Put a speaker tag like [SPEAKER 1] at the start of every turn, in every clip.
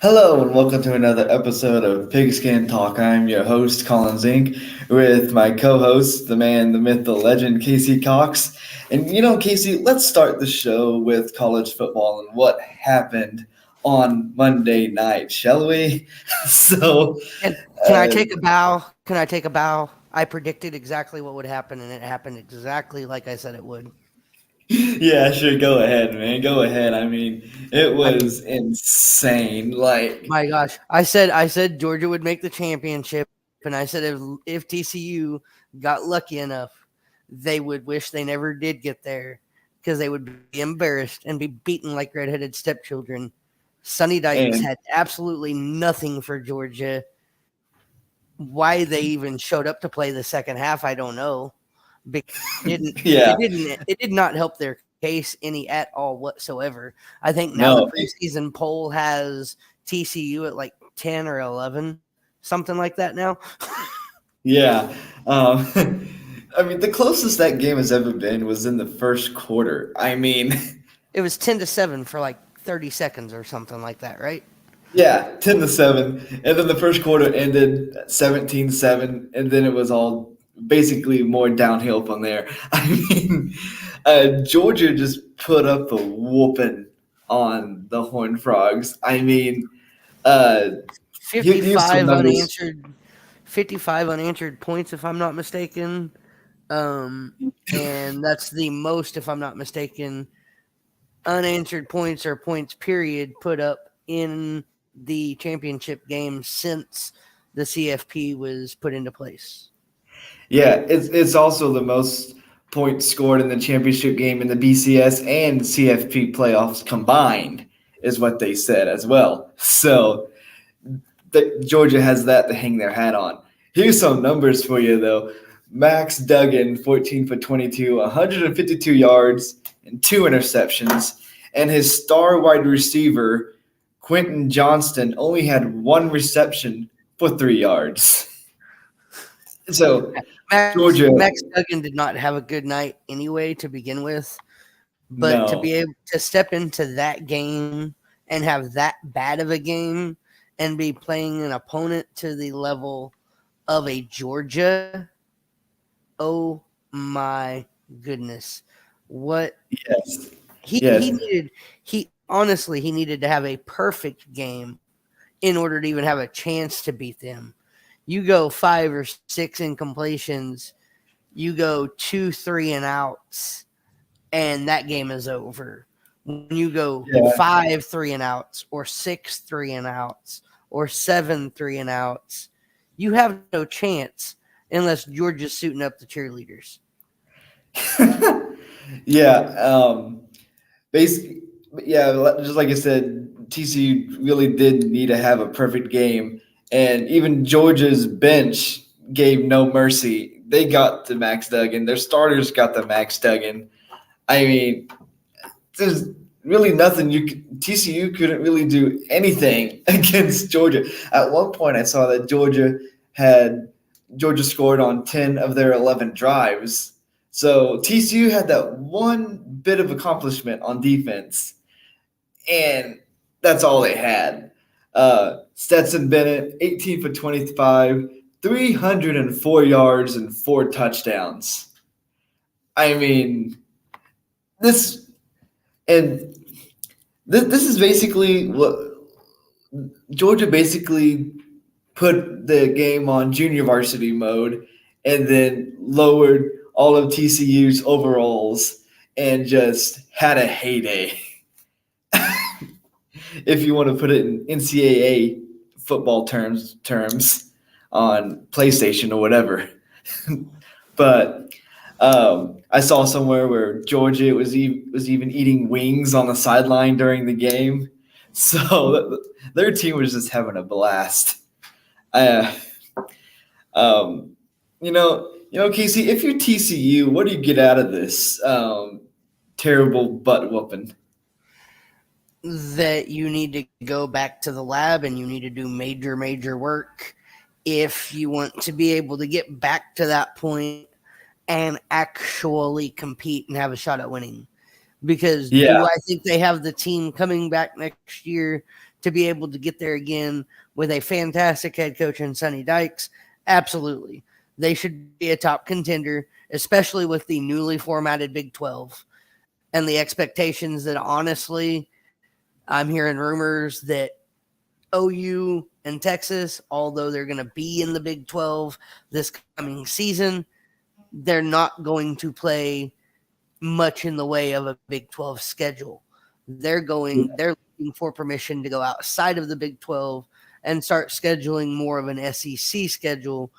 [SPEAKER 1] Hello and welcome to another episode of Pigskin Talk. I'm your host, Collin Zink, with my co-host, the man, the myth, the legend, Casey Cox. And Casey, let's start the show with college football and what happened on Monday night, shall we? so,
[SPEAKER 2] And can I
[SPEAKER 1] uh,
[SPEAKER 2] take a bow? Can I take a bow? I predicted exactly what would happen, and it happened exactly like I said it would.
[SPEAKER 1] yeah, sure, go ahead, man. Go ahead. I mean, it
[SPEAKER 2] I mean,
[SPEAKER 1] was insane. Like,
[SPEAKER 2] my gosh, I said Georgia would make the championship, and I said if TCU got lucky enough, they would wish they never did get there because they would be embarrassed and be beaten like redheaded stepchildren. Sonny Dykes
[SPEAKER 1] and
[SPEAKER 2] had absolutely nothing for Georgia. Why they even showed up to play the second half, I don't know. Didn't
[SPEAKER 1] yeah,
[SPEAKER 2] it did not help their case any at all whatsoever. I think now the
[SPEAKER 1] no,
[SPEAKER 2] preseason poll has TCU at like 10 or 11, something like that now.
[SPEAKER 1] yeah. Um, I mean, the closest that game has ever been was in the first quarter. I mean,
[SPEAKER 2] It was 10-7 for like 30 seconds or something like that, right?
[SPEAKER 1] yeah, 10-7, and then the first quarter ended 17-7, and then it was all basically more downhill from there. I mean, Georgia just put up a whooping on the Horned Frogs. I mean, uh, here's some
[SPEAKER 2] 55
[SPEAKER 1] numbers.
[SPEAKER 2] unanswered 55 unanswered points if I'm not mistaken. And that's the most, if I'm not mistaken, unanswered points or points period put up in the championship game since the CFP was put into place.
[SPEAKER 1] Yeah, it's also the most points scored in the championship game in the BCS and CFP playoffs combined, is what they said as well. So Georgia has that to hang their hat on. Here's some numbers for you though. Max Duggan, 14 for 22, 152 yards and two interceptions, and his star wide receiver Quentin Johnston only had one reception for 3 yards. So
[SPEAKER 2] Max
[SPEAKER 1] Georgia,
[SPEAKER 2] Max Duggan did not have a good night anyway to begin with, but to
[SPEAKER 1] no.
[SPEAKER 2] be able to step into that game and have that bad of a game and be playing an opponent to the level of a Georgia, oh my goodness. What
[SPEAKER 1] Yes.
[SPEAKER 2] he
[SPEAKER 1] Yes.
[SPEAKER 2] needed he honestly he needed to have a perfect game in order to even have a chance to beat them. You go 5 or 6 incompletions, you go 2 3 and outs, and that game is over. When you go
[SPEAKER 1] Yeah.
[SPEAKER 2] 5 3 and outs or 6 3 and outs or 7 3 and outs, you have no chance unless Georgia's suiting up the cheerleaders.
[SPEAKER 1] yeah. Basically, yeah. Just like I said, TCU really did need to have a perfect game, and even Georgia's bench gave no mercy. They got to Max Duggan. Their starters got to Max Duggan. I mean, there's really nothing TCU couldn't really do anything against Georgia. At one point, I saw that Georgia scored on 10 of their 11 drives. So TCU had that one bit of accomplishment on defense, and that's all they had. Stetson Bennett, 18 for 25, 304 yards and four touchdowns. I mean, this and this is basically what Georgia basically put the game on junior varsity mode and then lowered all of TCU's overalls and just had a heyday. If you want to put it in NCAA football terms on PlayStation or whatever. But I saw somewhere where Georgia was even eating wings on the sideline during the game, so their team was just having a blast. Uh, Casey, if you're TCU, what do you get out of this terrible butt whooping?
[SPEAKER 2] That you need to go back to the lab and you need to do major work if you want to be able to get back to that point and actually compete and have a shot at winning. Because do
[SPEAKER 1] Yeah,
[SPEAKER 2] I think they have the team coming back next year to be able to get there again with a fantastic head coach in Sonny Dykes? Absolutely. They should be a top contender, especially with the newly formatted Big 12 and the expectations that, honestly, I'm hearing rumors that OU and Texas, although they're going to be in the Big 12 this coming season, they're not going to play much in the way of a Big 12 schedule. They're looking for permission to go outside of the Big 12 and start scheduling more of an SEC schedule.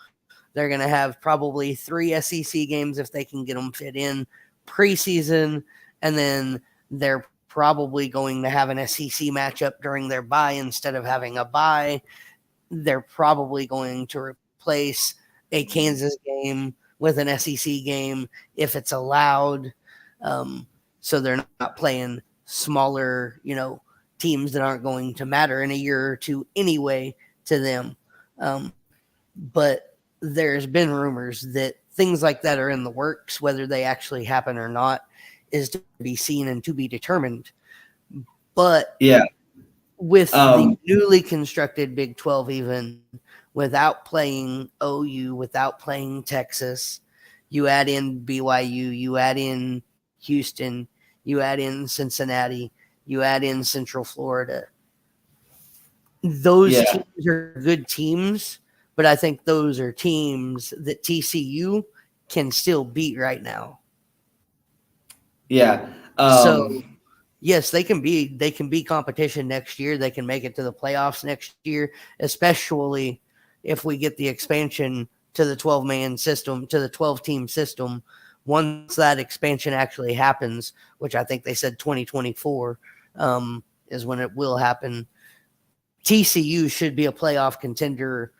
[SPEAKER 2] They're going to have probably 3 SEC games if they can get them fit in preseason, and then they're probably going to have an SEC matchup during their bye instead of having a bye. They're probably going to replace a Kansas game with an SEC game if it's allowed. So they're not playing smaller, teams that aren't going to matter in a year or two anyway to them. But there's been rumors that things like that are in the works. Whether they actually happen or not is to be seen and to be determined. But with the newly constructed Big 12, even without playing OU, without playing Texas, you add in BYU, you add in Houston, you add in Cincinnati, you add in Central Florida. Those teams are good teams, but I think those are teams that TCU can still beat right now.
[SPEAKER 1] Yeah.
[SPEAKER 2] So yes, they can be competition next year. They can make it to the playoffs next year, especially if we get the expansion to the 12-man system, to the 12-team system. Once that expansion actually happens, which I think they said 2024 is when it will happen, TCU should be a playoff contender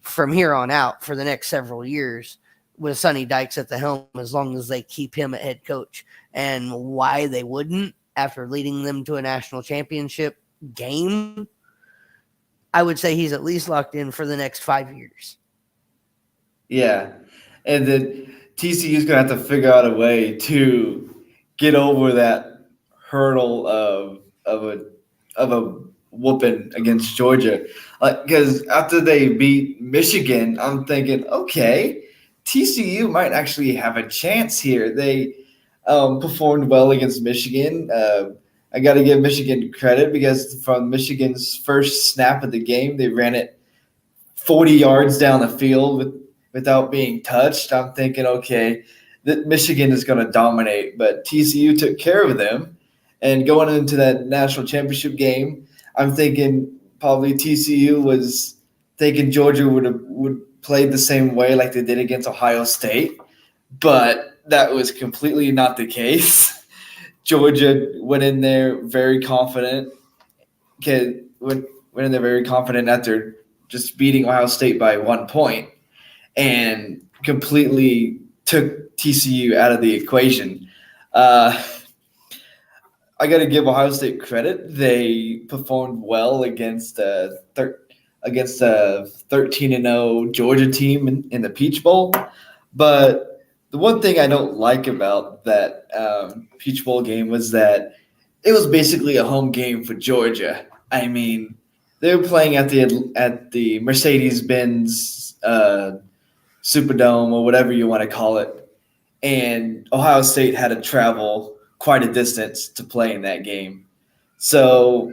[SPEAKER 2] from here on out for the next several years with Sonny Dykes at the helm, as long as they keep him at head coach. And why they wouldn't, after leading them to a national championship game, I would say he's at least locked in for the next 5 years.
[SPEAKER 1] Yeah. And then TCU is going to have to figure out a way to get over that hurdle of a whooping against Georgia. Because after they beat Michigan, I'm thinking, okay, TCU might actually have a chance here. They performed well against Michigan. I got to give Michigan credit because from Michigan's first snap of the game, they ran it 40 yards down the field without being touched. I'm thinking, okay, that Michigan is going to dominate, but TCU took care of them. And going into that national championship game, I'm thinking probably TCU was thinking Georgia would play the same way like they did against Ohio State, but that was completely not the case. Georgia went in there very confident. Went in there very confident after just beating Ohio State by 1 point and completely took TCU out of the equation. I got to give Ohio State credit. They performed well against a 13-0 Georgia team in the Peach Bowl. But the one thing I don't like about that Peach Bowl game was that it was basically a home game for Georgia. I mean, they were playing at the Mercedes-Benz Superdome or whatever you want to call it, and Ohio State had to travel quite a distance to play in that game. So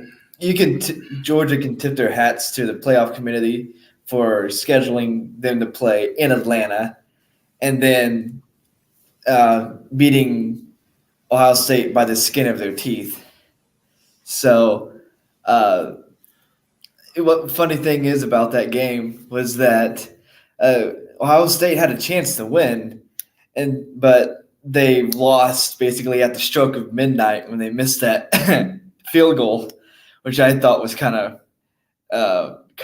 [SPEAKER 1] Georgia can tip their hats to the playoff committee for scheduling them to play in Atlanta, and then beating Ohio State by the skin of their teeth. So, what funny thing is about that game was that Ohio State had a chance to win, but they lost basically at the stroke of midnight when they missed that field goal, which I thought was kind of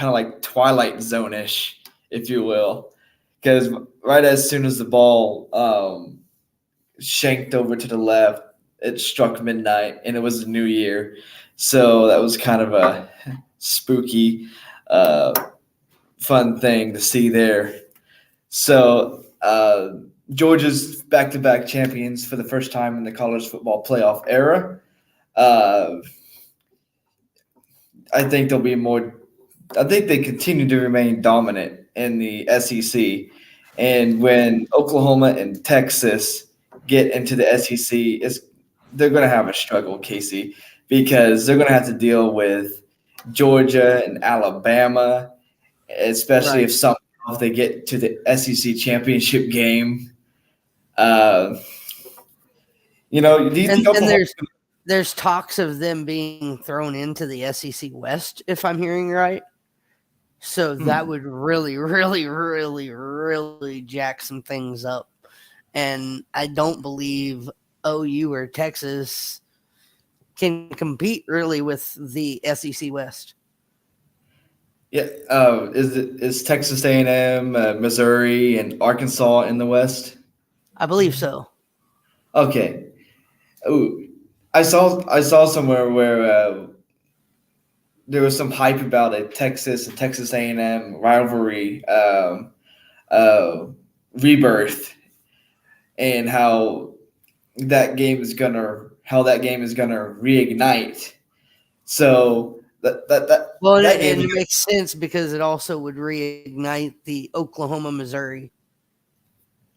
[SPEAKER 1] like Twilight Zone-ish, if you will, because right as soon as the ball shanked over to the left, it struck midnight, and it was the new year. So that was kind of a spooky, fun thing to see there. So Georgia's back-to-back champions for the first time in the college football playoff era. I think they'll be more. I think they continue to remain dominant in the SEC, and when Oklahoma and Texas get into the SEC, they're going to have a struggle, Casey, because they're going to have to deal with Georgia and Alabama, especially
[SPEAKER 2] Right.
[SPEAKER 1] if they get to the SEC championship game. Uh, do you think
[SPEAKER 2] And
[SPEAKER 1] Oklahoma?
[SPEAKER 2] there's talks of them being thrown into the SEC West, if I'm hearing right. So that
[SPEAKER 1] Hmm.
[SPEAKER 2] would really, really, really, really jack some things up. And I don't believe OU or Texas can compete really with the SEC West.
[SPEAKER 1] Yeah, is Texas A&M, Missouri, and Arkansas in the West?
[SPEAKER 2] I believe so.
[SPEAKER 1] Okay. Ooh, I saw somewhere where there was some hype about a Texas and Texas A&M rivalry uh, rebirth, and how that game is gonna reignite. So
[SPEAKER 2] Well,
[SPEAKER 1] that game
[SPEAKER 2] and
[SPEAKER 1] is
[SPEAKER 2] it makes sense because it also would reignite the Oklahoma Missouri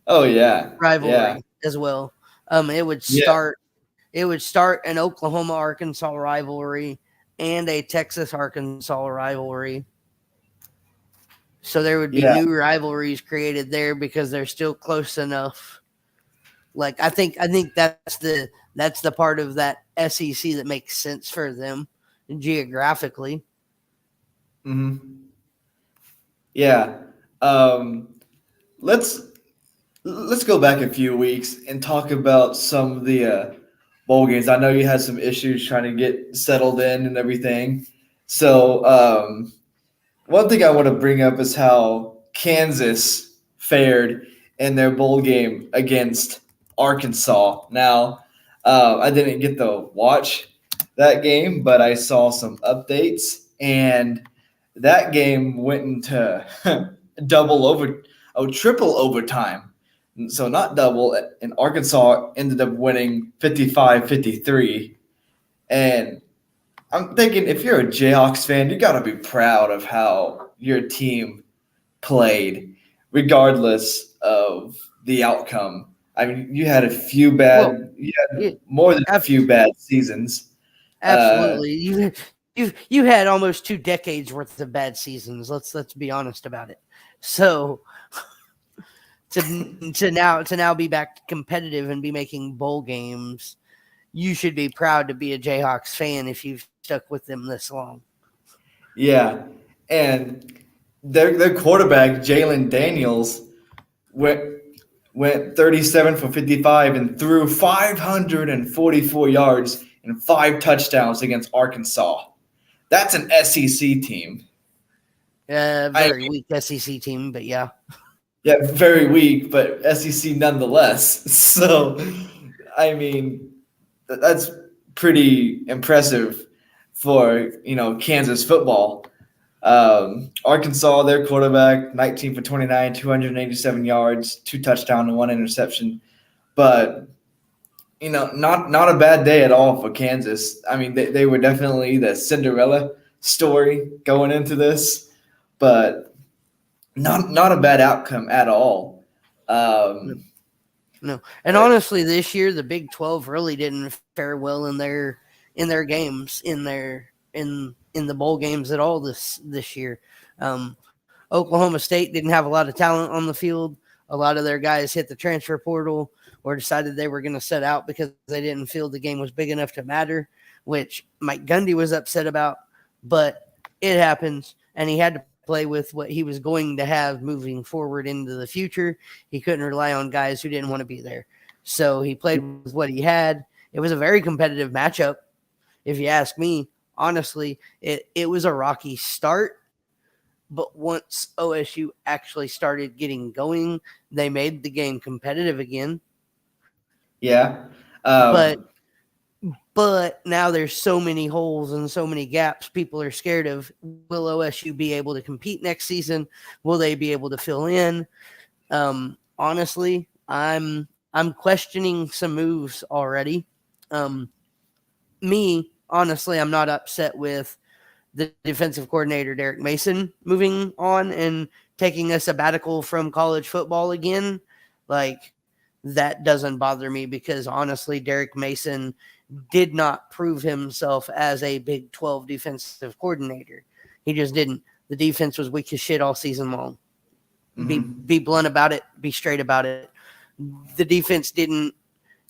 [SPEAKER 1] oh yeah
[SPEAKER 2] rivalry as well. It would
[SPEAKER 1] yeah
[SPEAKER 2] start an Oklahoma Arkansas rivalry and a Texas Arkansas rivalry. So there would be
[SPEAKER 1] yeah.
[SPEAKER 2] new rivalries created there because they're still close enough. Like I think that's the part of that SEC that makes sense for them geographically.
[SPEAKER 1] Hmm. Yeah. Um, let's let's go back a few weeks and talk about some of the bowl games. I know you had some issues trying to get settled in and everything. So one thing I want to bring up is how Kansas fared in their bowl game against Arkansas. Now, I didn't get to watch that game, but I saw some updates, and that game went into triple overtime. So not double, and Arkansas ended up winning 55-53. And I'm thinking if you're a Jayhawks fan, you got to be proud of how your team played, regardless of the outcome. I mean,
[SPEAKER 2] Well,
[SPEAKER 1] you had
[SPEAKER 2] yeah,
[SPEAKER 1] more than a
[SPEAKER 2] ab-
[SPEAKER 1] few bad seasons. Uh,
[SPEAKER 2] absolutely. You had almost 2 decades worth of bad seasons. Let's be honest about it. So to now be back competitive and be making bowl games, you should be proud to be a Jayhawks fan if you've stuck with them this long.
[SPEAKER 1] yeah, and their quarterback Jalen Daniels went went 37 for 55 and threw 544 yards and 5 touchdowns against Arkansas. That's an SEC team. I
[SPEAKER 2] Very weak SEC team, but yeah.
[SPEAKER 1] Yeah, very weak, but SEC nonetheless. So, I mean, that's pretty impressive for Kansas football. Arkansas, their quarterback, 19 for 29, 287 yards, 2 touchdowns and 1 interception. But not a bad day at all for Kansas. I mean, they were definitely the Cinderella story going into this, but not a bad outcome at all.
[SPEAKER 2] No,
[SPEAKER 1] Um,
[SPEAKER 2] no. And
[SPEAKER 1] uh,
[SPEAKER 2] honestly, this year the Big 12 really didn't fare well in their games in the bowl games at all this year. Um, Oklahoma State didn't have a lot of talent on the field. A lot of their guys hit the transfer portal or decided they were going to set out because they didn't feel the game was big enough to matter, which Mike Gundy was upset about. But it happens, and he had to play with what he was going to have moving forward into the future. He couldn't rely on guys who didn't want to be there. So he played with what he had. It was a very competitive matchup, if you ask me. Honestly, it was a rocky start, but once OSU actually started getting going, they made the game competitive again.
[SPEAKER 1] yeah.
[SPEAKER 2] But
[SPEAKER 1] Um,
[SPEAKER 2] but now there's so many holes and so many gaps. People are scared of, will OSU be able to compete next season? Will they be able to fill in? Honestly, I'm questioning some moves already. Me, honestly, I'm not upset with the defensive coordinator, Derek Mason, moving on and taking a sabbatical from college football again, like that doesn't bother me because honestly, Derek Mason did not prove himself as a Big 12 defensive coordinator. He just didn't. The defense was weak as shit all season long. Be blunt about it. Be straight about it. The defense didn't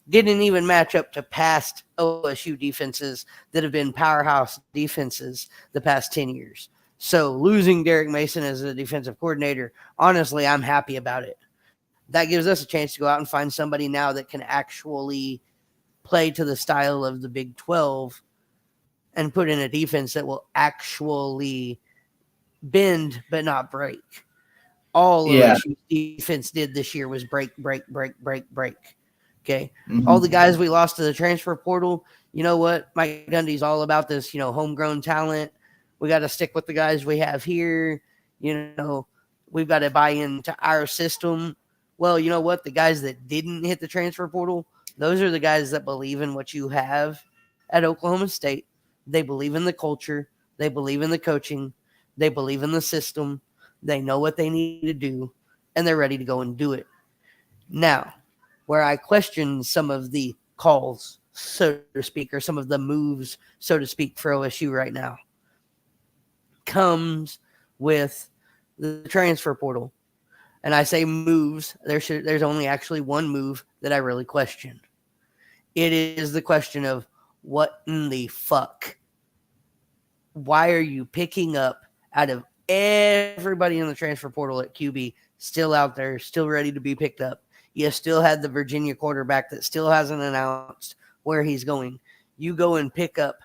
[SPEAKER 2] even match up to past OSU defenses that have been powerhouse defenses the past 10 years. So losing Derek Mason as a defensive coordinator, honestly, I'm happy about it. That gives us a chance to go out and find somebody now that can actually play to the style of the Big 12 and put in a defense that will actually bend but not break. All OSU defense did this year was break. Okay. All the guys we lost to the transfer portal, you know what? Mike Gundy's all about this, homegrown talent. We got to stick with the guys we have here. We've got to buy into our system. Well, you know what? The guys that didn't hit the transfer portal, those are the guys that believe in what you have at Oklahoma State. They believe in the culture. They believe in the coaching. They believe in the system. They know what they need to do, and they're ready to go and do it. Now, where I question some of the calls, so to speak, or some of the moves, so to speak, for OSU right now, comes with the transfer portal. And I say moves, there's only actually one move that I really question. It is the question of what in the fuck? Why are you picking up out of everybody in the transfer portal at QB still out there, still ready to be picked up? You still had the Virginia quarterback that still hasn't announced where he's going. You go and pick up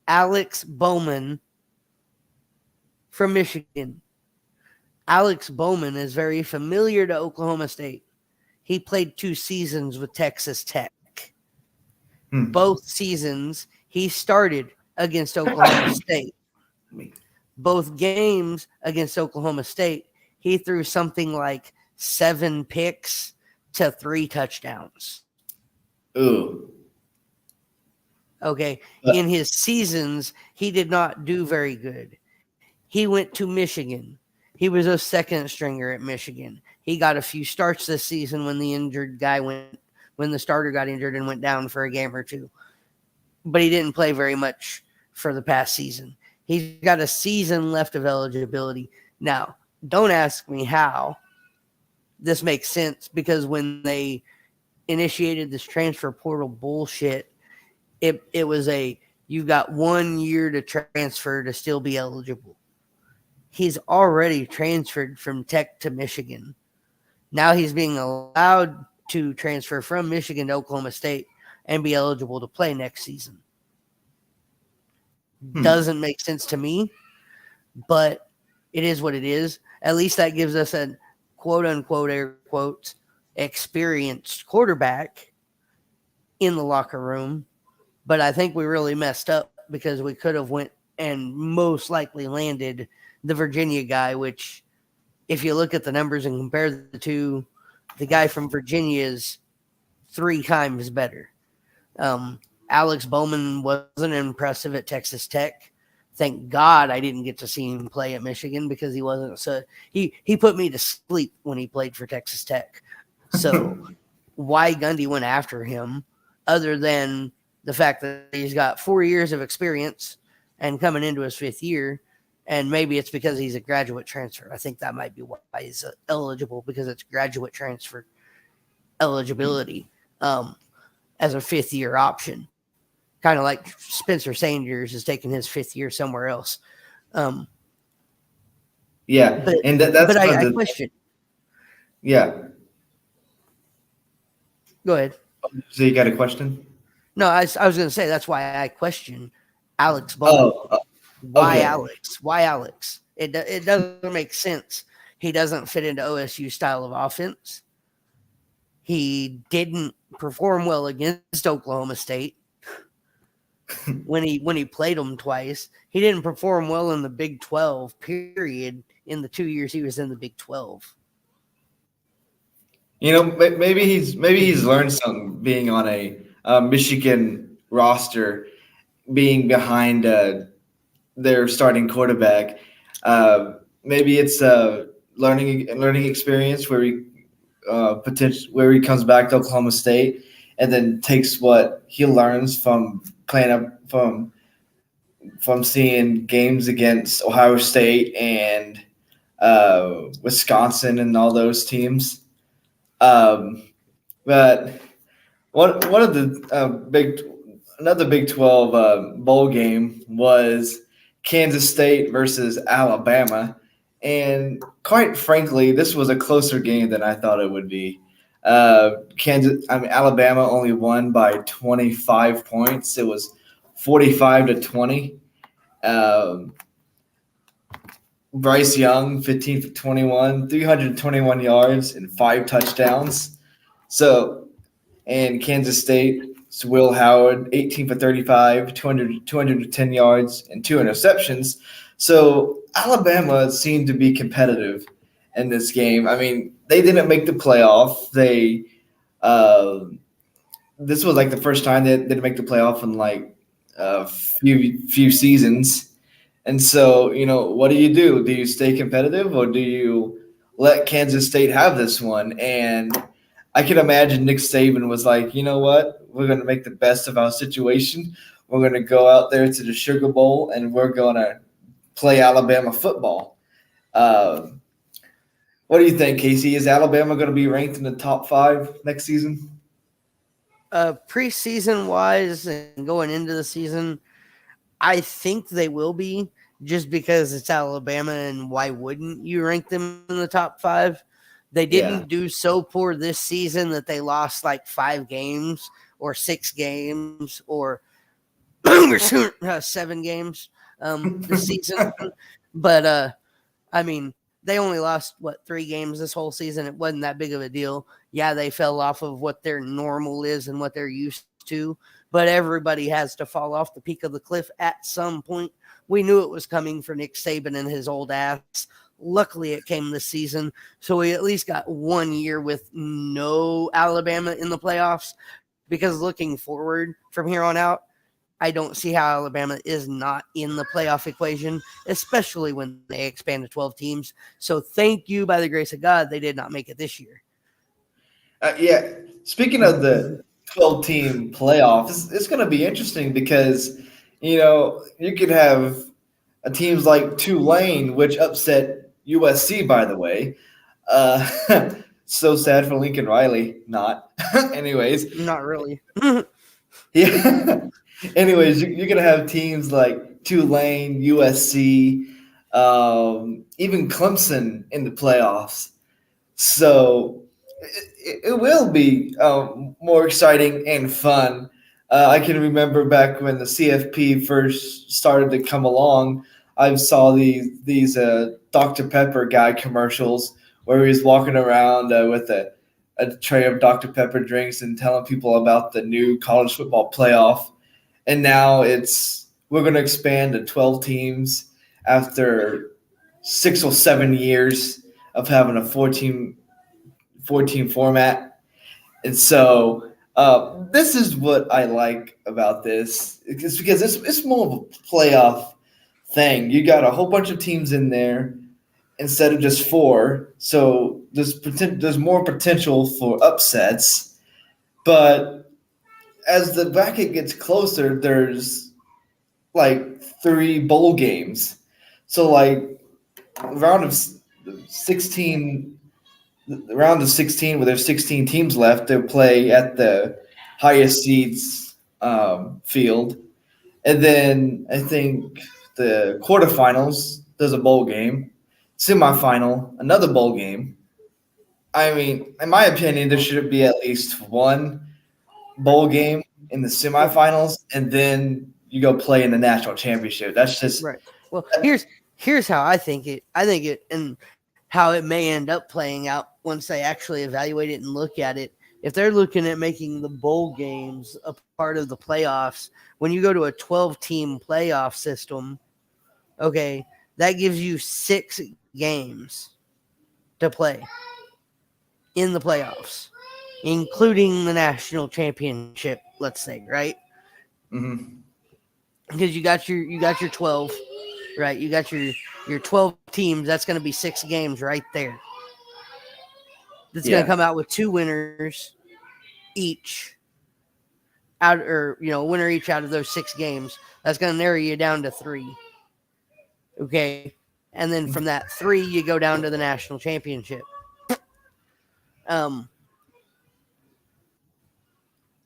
[SPEAKER 2] Alex Bowman from Michigan. Alex Bowman is very familiar to Oklahoma State. He played 2 seasons with Texas Tech. Both seasons, he started against Oklahoma State. Both games against Oklahoma State, he threw something like 7 picks to 3 touchdowns.
[SPEAKER 1] Ooh.
[SPEAKER 2] Okay. In his seasons, he did not do very good. He went to Michigan. He was a second stringer at Michigan. He got a few starts this season when the starter got injured and went down for a game or 2. But he didn't play very much for the past season. He's got a season left of eligibility. Now, don't ask me how this makes sense, because when they initiated this transfer portal bullshit, it was you've got 1 year to transfer to still be eligible. He's already transferred from Tech to Michigan. Now he's being allowed to transfer from Michigan to Oklahoma State and be eligible to play next season. Doesn't make sense to me, but it is what it is. At least that gives us a quote unquote, air quotes, experienced quarterback in the locker room. But I think we really messed up because we could have went and most likely landed the Virginia guy, which if you look at the numbers and compare the two, the guy from Virginia is 3 times better. Alex Bowman wasn't impressive at Texas Tech. Thank God I didn't get to see him play at Michigan because he wasn't. So he put me to sleep when he played for Texas Tech. So why Gundy went after him, other than the fact that he's got 4 years of experience and coming into his 5th year, and maybe it's because he's a graduate transfer. I think that might be why he's eligible, because it's graduate transfer eligibility as a 5th year option. Kind of like Spencer Sanders is taking his 5th year somewhere else.
[SPEAKER 1] And
[SPEAKER 2] that's but I question.
[SPEAKER 1] Yeah.
[SPEAKER 2] Go ahead.
[SPEAKER 1] So you got a question?
[SPEAKER 2] No, I was going to say that's why I question Alex Bowman. Why Alex? Why Alex? It doesn't make sense. He doesn't fit into OSU style of offense. He didn't perform well against Oklahoma State when he played them twice. He didn't perform well in the Big 12 period in the 2 years he was in the Big 12.
[SPEAKER 1] Maybe he's learned something being on a Michigan roster, being behind their starting quarterback. Maybe it's a learning experience where where he comes back to Oklahoma State and then takes what he learns from playing up from seeing games against Ohio State and Wisconsin and all those teams. Um, but one of the another Big 12 bowl game was Kansas State versus Alabama, and quite frankly, this was a closer game than I thought it would be. Alabama only won by 25 points. It was 45-20. Um, Bryce Young, 15 for 21, 321 yards and 5 touchdowns. So, and Kansas State, Will Howard, 18 for 35, 210 yards and 2 interceptions. So Alabama seemed to be competitive in this game. I mean, they didn't make the playoff. This was like the first time they didn't make the playoff in like a few seasons. And so, what do? Do you stay competitive or do you let Kansas State have this one? And I can imagine Nick Saban was like, you know what? We're going to make the best of our situation. We're going to go out there to the Sugar Bowl and we're going to play Alabama football. What do you think, Casey? Is Alabama going to be ranked in the top 5 next season?
[SPEAKER 2] Preseason wise and going into the season, I think they will be, just because it's Alabama, and why wouldn't you rank them in the top 5? They didn't do so poor this season that they lost like 5 games or 6 games or 7 games this season. But, I mean, they only lost, 3 games this whole season. It wasn't that big of a deal. Yeah, they fell off of what their normal is and what they're used to, but everybody has to fall off the peak of the cliff at some point. We knew it was coming for Nick Saban and his old ass. Luckily, it came this season, so we at least got 1 year with no Alabama in the playoffs, because looking forward from here on out, I don't see how Alabama is not in the playoff equation, especially when they expand to 12 teams. So thank you, by the grace of God, they did not make it this year.
[SPEAKER 1] Yeah. Speaking of the 12-team playoff, it's going to be interesting because, you could have teams like Tulane, which upset USC, by the way. So sad for Lincoln Riley. Not. Anyways.
[SPEAKER 2] Not really.
[SPEAKER 1] Yeah. Anyways, you're going to have teams like Tulane, USC, even Clemson in the playoffs. So it will be more exciting and fun. I can remember back when the CFP first started to come along, I saw these Dr. Pepper guy commercials where he was walking around with a tray of Dr. Pepper drinks and telling people about the new college football playoff. And now we're going to expand to 12 teams after 6 or 7 years of having a 14 format. And so this is what I like about this. It's because it's more of a playoff thing. You got a whole bunch of teams in there instead of just 4. So there's more potential for upsets. But as the bracket gets closer, there's like 3 bowl games. So like round of 16 where there's 16 teams left, they'll play at the highest seeds field. And then I think the quarterfinals, there's a bowl game. Semifinal, another bowl game. I mean, in my opinion, there should be at least 1 bowl game in the semifinals, and then you go play in the national championship. That's just
[SPEAKER 2] right. Well, here's how I think it. I think it, and how it may end up playing out once they actually evaluate it and look at it. If they're looking at making the bowl games a part of the playoffs, when you go to a 12-team playoff system, okay, that gives you 6 games to play in the playoffs, including the national championship, let's say, right?
[SPEAKER 1] Mm-hmm.
[SPEAKER 2] Because you got your 12, right? You got your 12 teams. That's going to be 6 games right there. That's going to
[SPEAKER 1] Yeah.
[SPEAKER 2] come out with 2 winners each out, or winner each out of those 6 games. That's going to narrow you down to 3. Okay, and then from that 3, you go down to the national championship.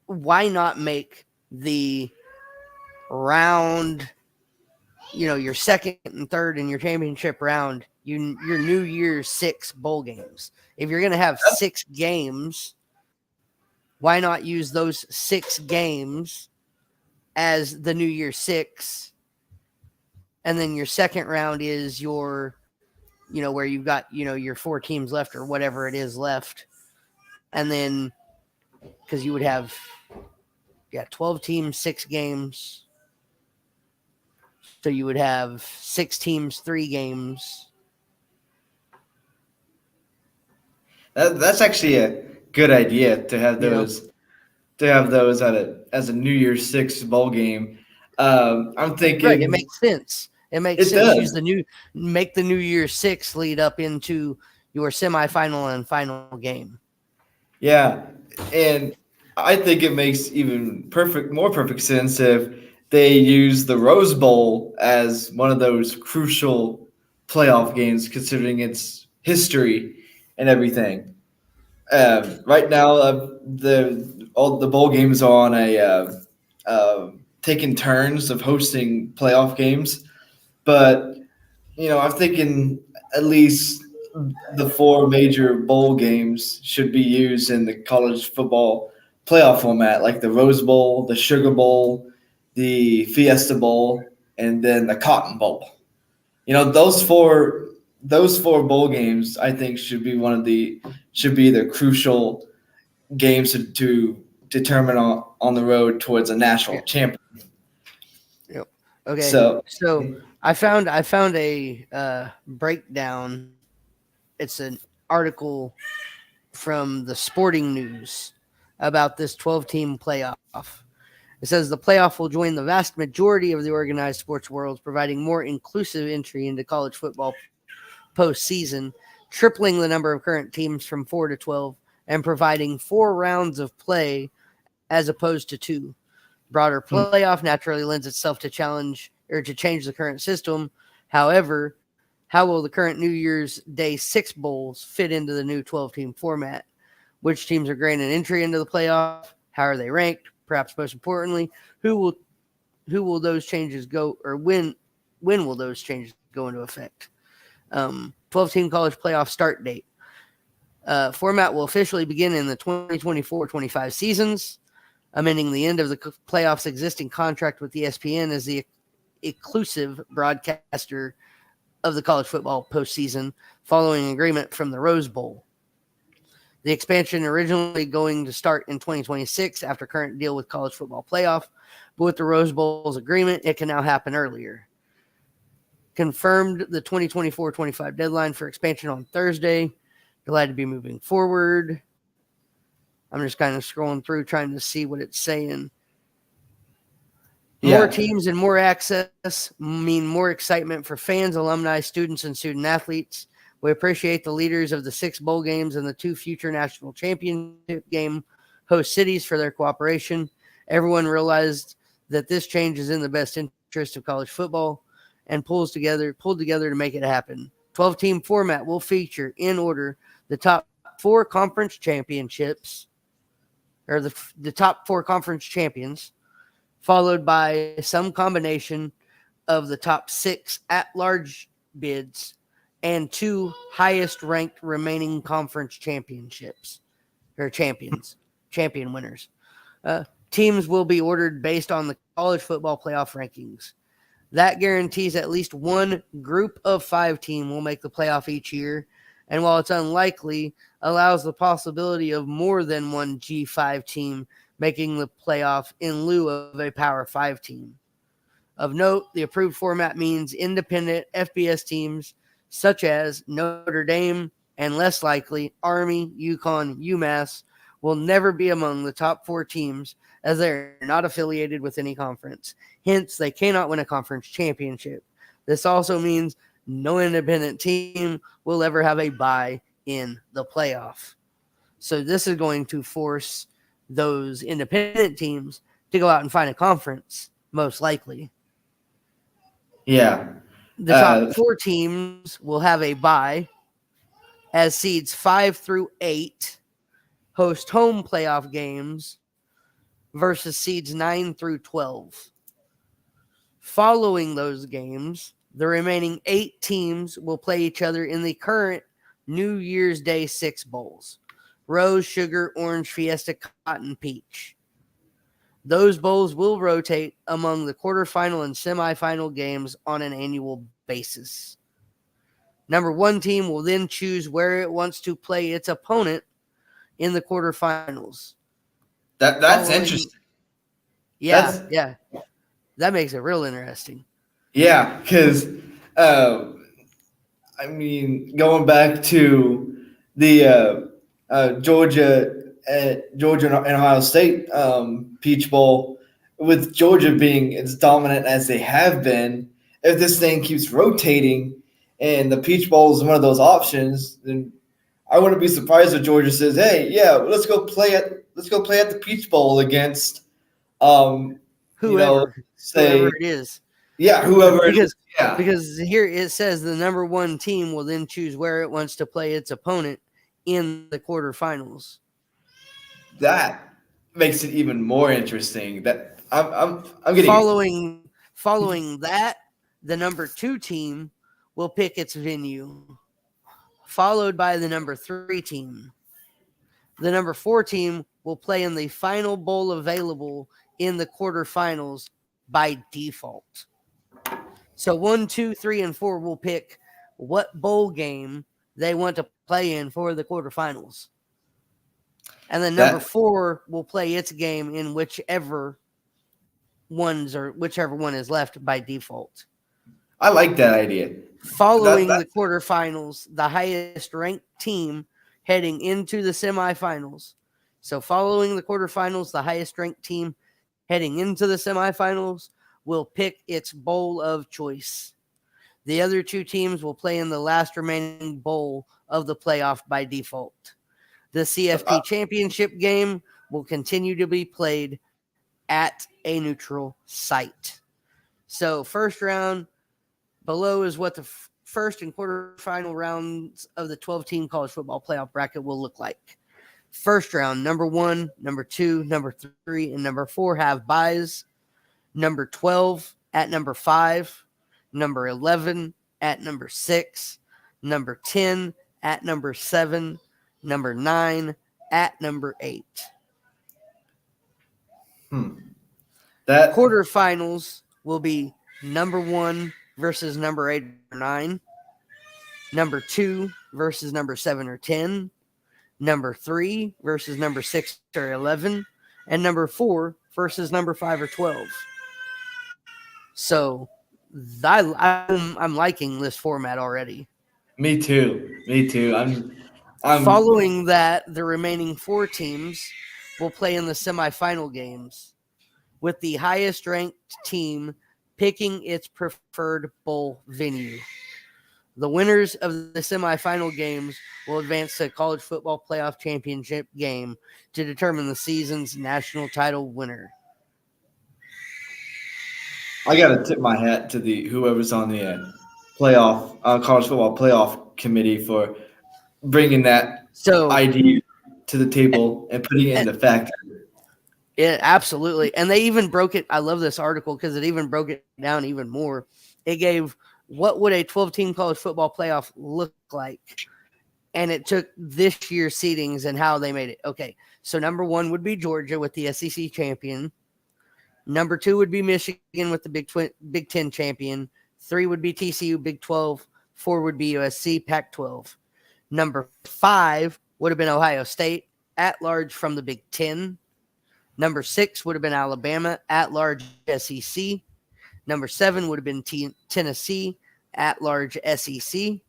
[SPEAKER 2] Why not make the round, your second and third in your championship round, your New Year's 6 bowl games? If you're going to have 6 games, why not use those 6 games as the New Year's 6? And then your second round is your, where you've got, your 4 teams left or whatever it is left. And then, because you would have, 12 teams, 6 games. So you would have 6 teams, 3 games.
[SPEAKER 1] That's actually a good idea to have those as a New Year's Six bowl game. I'm thinking
[SPEAKER 2] Right, it makes sense. It makes
[SPEAKER 1] It
[SPEAKER 2] sense.
[SPEAKER 1] does.
[SPEAKER 2] Make the New Year's 6 lead up into your semifinal and final game.
[SPEAKER 1] Yeah, and I think it makes even more perfect sense if they use the Rose Bowl as one of those crucial playoff games, considering its history and everything. Right now, all the bowl games are on taking turns of hosting playoff games, but I'm thinking at least the 4 major bowl games should be used in the college football playoff format, like the Rose Bowl, the Sugar Bowl, the Fiesta Bowl, and then the Cotton Bowl. Those four bowl games I think should be the crucial games to determine on the road towards a national champion.
[SPEAKER 2] Yep. Okay.
[SPEAKER 1] So
[SPEAKER 2] I found a breakdown. It's an article from the Sporting News about this 12-team playoff. It says the playoff will join the vast majority of the organized sports world, providing more inclusive entry into college football postseason, tripling the number of current teams from 4 to 12, and providing 4 rounds of play as opposed to 2. Broader playoff naturally lends itself to change the current system. However, how will the current New Year's Day 6 bowls fit into the new 12-team format? Which teams are granted entry into the playoff? How are they ranked? Perhaps most importantly, who will those changes go, or when will those changes go into effect? 12-team college playoff start date. Format will officially begin in the 2024-25 seasons, amending the end of the playoffs' existing contract with ESPN as the exclusive broadcaster of the college football postseason, following agreement from the Rose Bowl. The expansion originally going to start in 2026 after current deal with college football playoff, but with the Rose Bowl's agreement, it can now happen earlier. Confirmed the 2024-25 deadline for expansion on Thursday. Glad to be moving forward. I'm just kind of scrolling through trying to see what it's saying. More teams and more access mean more excitement for fans, alumni, students, and student athletes. We appreciate the leaders of the 6 bowl games and the 2 future national championship game host cities for their cooperation. Everyone realized that this change is in the best interest of college football and pulled together to make it happen. 12-team format will feature, in order, the top 4 conference championships, or the top 4 conference champions, followed by some combination of the top 6 at-large bids and 2 highest-ranked remaining conference championships, or champion winners. Teams will be ordered based on the college football playoff rankings. That guarantees at least one group of 5 team will make the playoff each year, and while it's unlikely, allows the possibility of more than one G5 team making the playoff in lieu of a Power 5 team. Of note, the approved format means independent FBS teams such as Notre Dame and, less likely, Army, UConn, UMass will never be among the top 4 teams as they are not affiliated with any conference. Hence, they cannot win a conference championship. This also means no independent team will ever have a bye in the playoff. So this is going to force those independent teams to go out and find a conference, most likely.
[SPEAKER 1] Yeah.
[SPEAKER 2] The top 4 teams will have a bye as seeds 5 through 8 host home playoff games versus seeds 9 through 12. Following those games, the remaining 8 teams will play each other in the current New Year's Day 6 bowls: Rose, Sugar, Orange, Fiesta, Cotton, Peach. Those bowls will rotate among the quarterfinal and semifinal games on an annual basis. Number 1 team will then choose where it wants to play its opponent in the quarterfinals.
[SPEAKER 1] That's interesting.
[SPEAKER 2] Yeah, yeah. That makes it real interesting.
[SPEAKER 1] Yeah, because I mean, going back to the Georgia and Ohio State Peach Bowl, with Georgia being as dominant as they have been, if this thing keeps rotating and the Peach Bowl is one of those options, then I wouldn't be surprised if Georgia says, "Hey, yeah, let's go play at the Peach Bowl against
[SPEAKER 2] whoever it is."
[SPEAKER 1] Yeah, whoever it is. Yeah.
[SPEAKER 2] Because here it says the number 1 team will then choose where it wants to play its opponent in the quarterfinals.
[SPEAKER 1] That makes it even more interesting. That I'm getting
[SPEAKER 2] following that, the number 2 team will pick its venue, followed by the number 3 team. The number 4 team will play in the final bowl available in the quarterfinals by default. So 1, 2, 3, and 4 will pick what bowl game they want to play in for the quarterfinals. And then number 4 will play its game in whichever one is left by default.
[SPEAKER 1] I like that idea.
[SPEAKER 2] Following the quarterfinals, the highest ranked team heading into the semifinals. So following the quarterfinals, the highest ranked team heading into the semifinals will pick its bowl of choice. The other 2 teams will play in the last remaining bowl of the playoff by default. The CFP Championship game will continue to be played at a neutral site. So first round, below is what the first and quarterfinal rounds of the 12-team college football playoff bracket will look like. First round, number 1, number 2, number 3, and number 4 have byes. Number 12 at number 5, number 11 at number 6, number 10 at number 7, number 9 at number 8.
[SPEAKER 1] That
[SPEAKER 2] quarterfinals will be number 1 versus number 8 or 9, number 2 versus number 7 or 10, number 3 versus number 6 or 11, and number 4 versus number 5 or 12. So I'm liking this format already.
[SPEAKER 1] Me too. I'm
[SPEAKER 2] following that, the remaining 4 teams will play in the semifinal games, with the highest ranked team picking its preferred bowl venue. The winners of the semifinal games will advance to the College Football Playoff Championship game to determine the season's national title winner.
[SPEAKER 1] I gotta tip my hat to whoever's on the playoff college football playoff committee for bringing that idea to the table and putting it into fact.
[SPEAKER 2] Yeah, absolutely. And they even broke it. I love this article because it even broke it down even more. It gave what would a 12-team college football playoff look like, and it took this year's seedings and how they made it. Okay, so number 1 would be Georgia with the SEC champion. Number 2 would be Michigan with the Big 10 champion. 3 would be TCU, Big 12. 4 would be USC, Pac-12. Number 5 would have been Ohio State, at large from the Big 10. Number 6 would have been Alabama, at large SEC. Number 7 would have been Tennessee, at large SEC.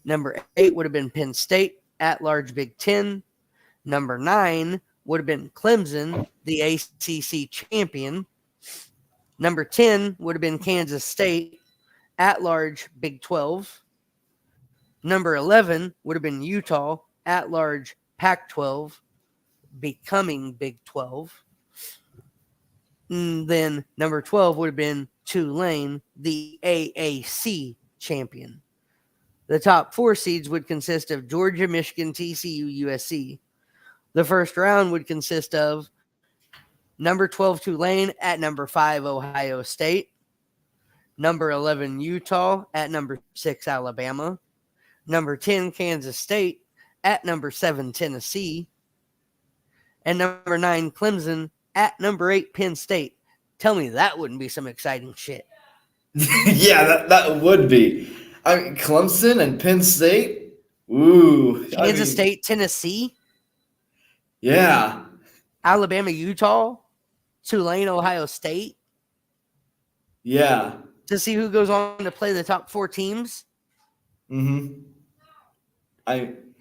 [SPEAKER 2] Number 8 would have been Penn State, at large Big 10. Number 9 would have been Clemson, the ACC champion. Number 10 would have been Kansas State, at large Big 12. Number 11 would have been Utah, at large Pac 12, becoming Big 12. And then number 12 would have been Tulane, the AAC champion. The top 4 seeds would consist of Georgia, Michigan, TCU, USC. The first round would consist of number 12 Tulane at number 5 Ohio State, number 11 Utah at number 6 Alabama, number 10 Kansas State at number 7 Tennessee, and number 9 Clemson at number 8 Penn State. Tell me that wouldn't be some exciting shit.
[SPEAKER 1] Yeah, that would be. I mean, Clemson and Penn State. Ooh,
[SPEAKER 2] Kansas State, Tennessee,
[SPEAKER 1] yeah.
[SPEAKER 2] Alabama, Utah, Tulane, Ohio State.
[SPEAKER 1] Yeah.
[SPEAKER 2] To see who goes on to play the top 4 teams.
[SPEAKER 1] Mm-hmm.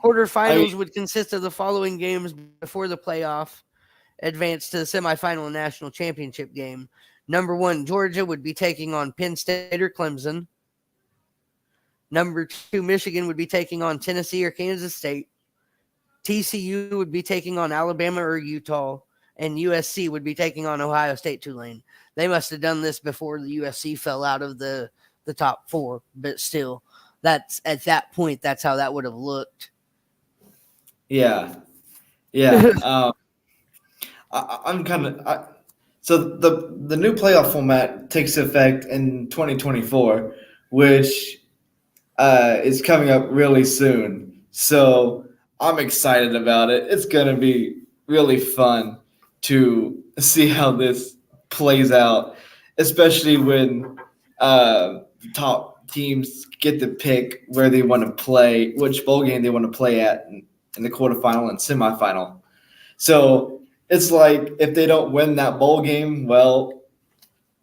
[SPEAKER 2] Quarterfinals would consist of the following games before the playoff advance to the semifinal and national championship game. Number 1, Georgia would be taking on Penn State or Clemson. Number 2, Michigan would be taking on Tennessee or Kansas State. TCU would be taking on Alabama or Utah. And USC would be taking on Ohio State, Tulane. They must have done this before the USC fell out of the top 4. But still, that's at that point, that's how that would have looked.
[SPEAKER 1] Yeah. Yeah. I'm kind of so the new playoff format takes effect in 2024, which is coming up really soon. So I'm excited about it. It's gonna be really fun to see how this plays out, especially when top teams get to pick where they want to play, which bowl game they want to play at in the quarterfinal and semifinal. So it's like if they don't win that bowl game, well,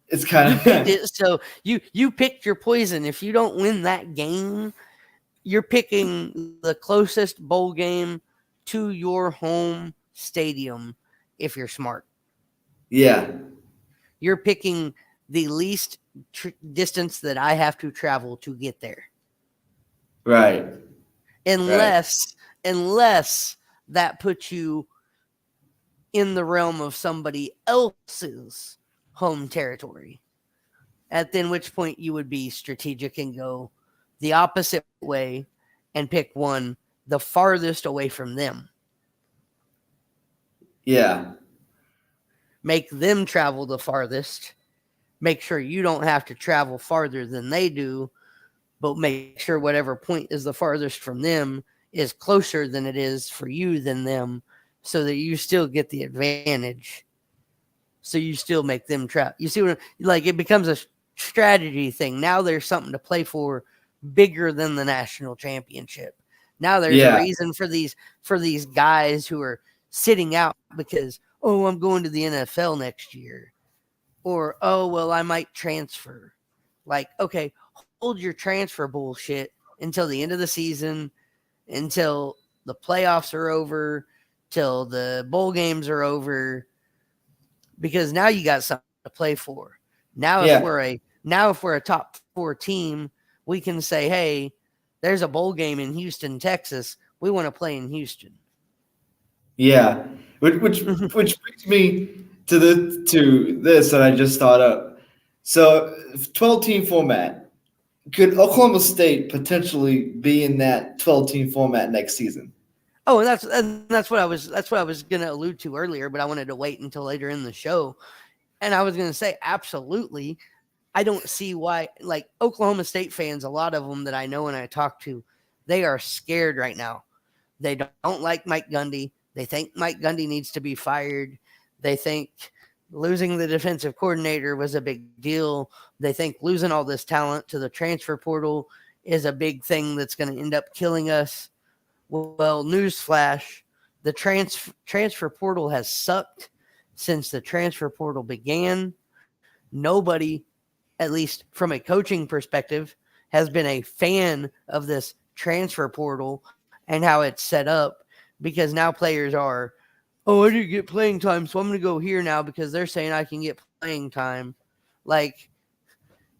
[SPEAKER 1] it's kind of
[SPEAKER 2] so you picked your poison. If you don't win that game, you're picking the closest bowl game to your home stadium. If you're smart,
[SPEAKER 1] yeah,
[SPEAKER 2] you're picking the least distance that I have to travel to get there.
[SPEAKER 1] Right.
[SPEAKER 2] Unless that puts you in the realm of somebody else's home territory. At then which point you would be strategic and go the opposite way and pick one the farthest away from them.
[SPEAKER 1] Yeah.
[SPEAKER 2] Make them travel the farthest. Make sure you don't have to travel farther than they do, but make sure whatever point is the farthest from them is closer than it is for you than them, so that you still get the advantage. So you still make them travel. You see what, like, it becomes a strategy thing. Now there's something to play for bigger than the national championship. Now there's a reason for these guys who are sitting out because, oh, I'm going to the NFL next year. Or, oh, well, I might transfer. Like, okay, hold your transfer bullshit until the end of the season, until the playoffs are over, till the bowl games are over, because now you got something to play for. Now, if we're a top 4 team, we can say, hey, there's a bowl game in Houston, Texas. We want to play in Houston.
[SPEAKER 1] Yeah, which brings me to this that I just thought of. So, 12-team format. Could Oklahoma State potentially be in that 12-team format next season?
[SPEAKER 2] Oh, and that's what I was going to allude to earlier, but I wanted to wait until later in the show. And I was going to say, absolutely. I don't see why, like, Oklahoma State fans, a lot of them that I know and I talk to, they are scared right now. They don't like Mike Gundy. They think Mike Gundy needs to be fired. They think losing the defensive coordinator was a big deal. They think losing all this talent to the transfer portal is a big thing that's going to end up killing us. Well, newsflash, the transfer portal has sucked since the transfer portal began. Nobody, at least from a coaching perspective, has been a fan of this transfer portal and how it's set up, because now players are, oh, I didn't get playing time, so I'm going to go here now because they're saying I can get playing time. Like,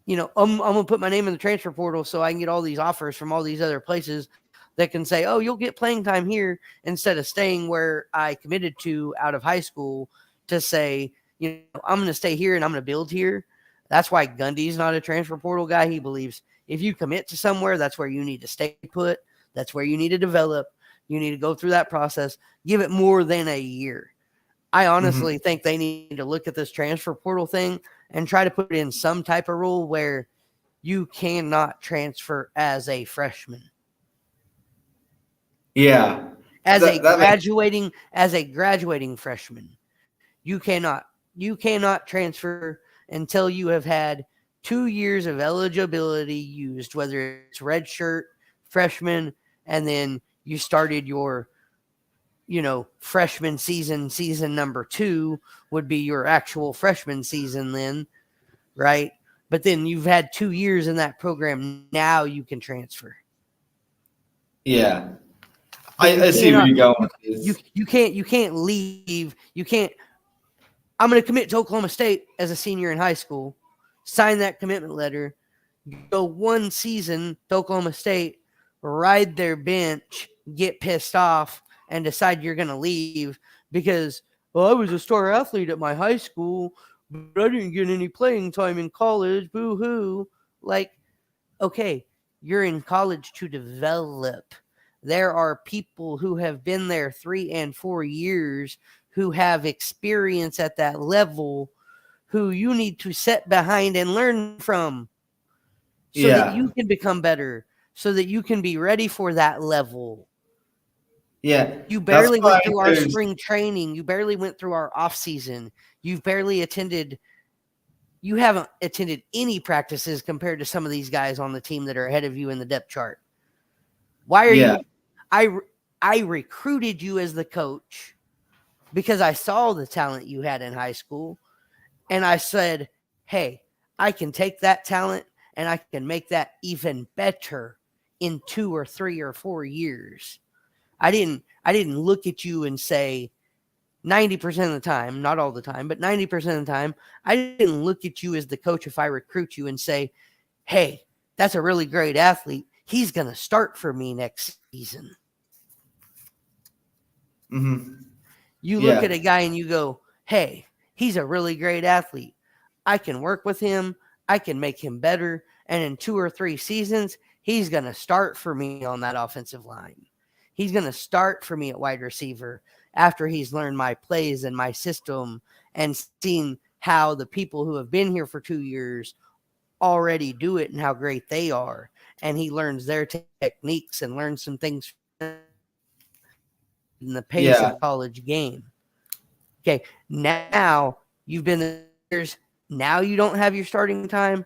[SPEAKER 2] I'm going to put my name in the transfer portal so I can get all these offers from all these other places that can say, oh, you'll get playing time here instead of staying where I committed to out of high school to say, I'm going to stay here and I'm going to build here. That's why Gundy's not a transfer portal guy. He believes if you commit to somewhere, that's where you need to stay put. That's where you need to develop. You need to go through that process. Give it more than a year. I honestly think they need to look at this transfer portal thing and try to put in some type of rule where you cannot transfer as a freshman.
[SPEAKER 1] Yeah.
[SPEAKER 2] As a
[SPEAKER 1] That makes
[SPEAKER 2] graduating freshman, you cannot transfer until you have had 2 years of eligibility used, whether it's red shirt, freshman, and then you started your freshman season number 2 would be your actual freshman season then, right? But then you've had 2 years in that program. Now you can transfer.
[SPEAKER 1] Yeah.
[SPEAKER 2] I
[SPEAKER 1] see where you're going with this.
[SPEAKER 2] You can't leave. You can't. I'm going to commit to Oklahoma State as a senior in high school, sign that commitment letter, go 1 season to Oklahoma State, ride their bench, get pissed off, and decide you're going to leave because, well, I was a star athlete at my high school, but I didn't get any playing time in college. Boo hoo. Like, okay, you're in college to develop. There are people who have been there 3 and 4 years who have experience at that level who you need to sit behind and learn from so that you can become better, so that you can be ready for that level.
[SPEAKER 1] Yeah.
[SPEAKER 2] You barely went through our spring training. You barely went through our off season. You haven't attended any practices compared to some of these guys on the team that are ahead of you in the depth chart. Why are you? I recruited you as the coach because I saw the talent you had in high school. And I said, hey, I can take that talent and I can make that even better in 2 or 3 or 4 years. I didn't look at you and say 90% of the time, not all the time, but 90% of the time, I didn't look at you as the coach if I recruit you and say, hey, that's a really great athlete. He's going to start for me next season. You look at a guy and you go, hey, he's a really great athlete. I can work with him. I can make him better. And in 2 or 3 seasons, he's going to start for me on that offensive line. He's going to start for me at wide receiver after he's learned my plays and my system and seen how the people who have been here for 2 years already do it and how great they are. And he learns their techniques and learns some things in the pace of college game. Okay, now you've been there. Now you don't have your starting time.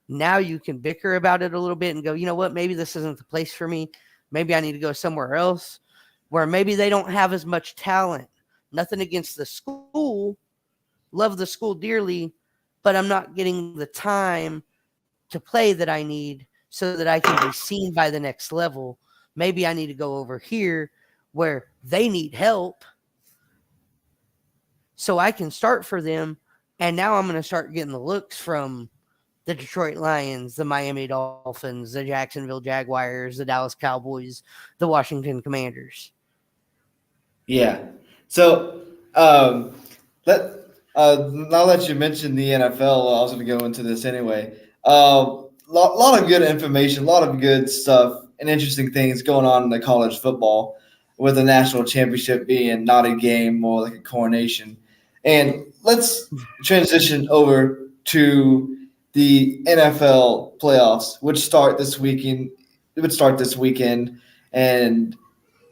[SPEAKER 2] Now you can bicker about it a little bit and go, you know what? Maybe this isn't the place for me. Maybe I need to go somewhere else where maybe they don't have as much talent. Nothing against the school. Love the school dearly, but I'm not getting the time to play that I need so that I can be seen by the next level. Maybe I need to go over here where they need help so I can start for them. And now I'm going to start getting the looks from the Detroit Lions, the Miami Dolphins, the Jacksonville Jaguars, the Dallas Cowboys, the Washington Commanders.
[SPEAKER 1] Yeah. So now that you mentioned the NFL, I was going to go into this anyway. Lot of good information, a lot of good stuff and interesting things going on in the college football with the national championship being not a game, more like a coronation. And let's transition over to the NFL playoffs, which start this weekend. It would start this weekend, and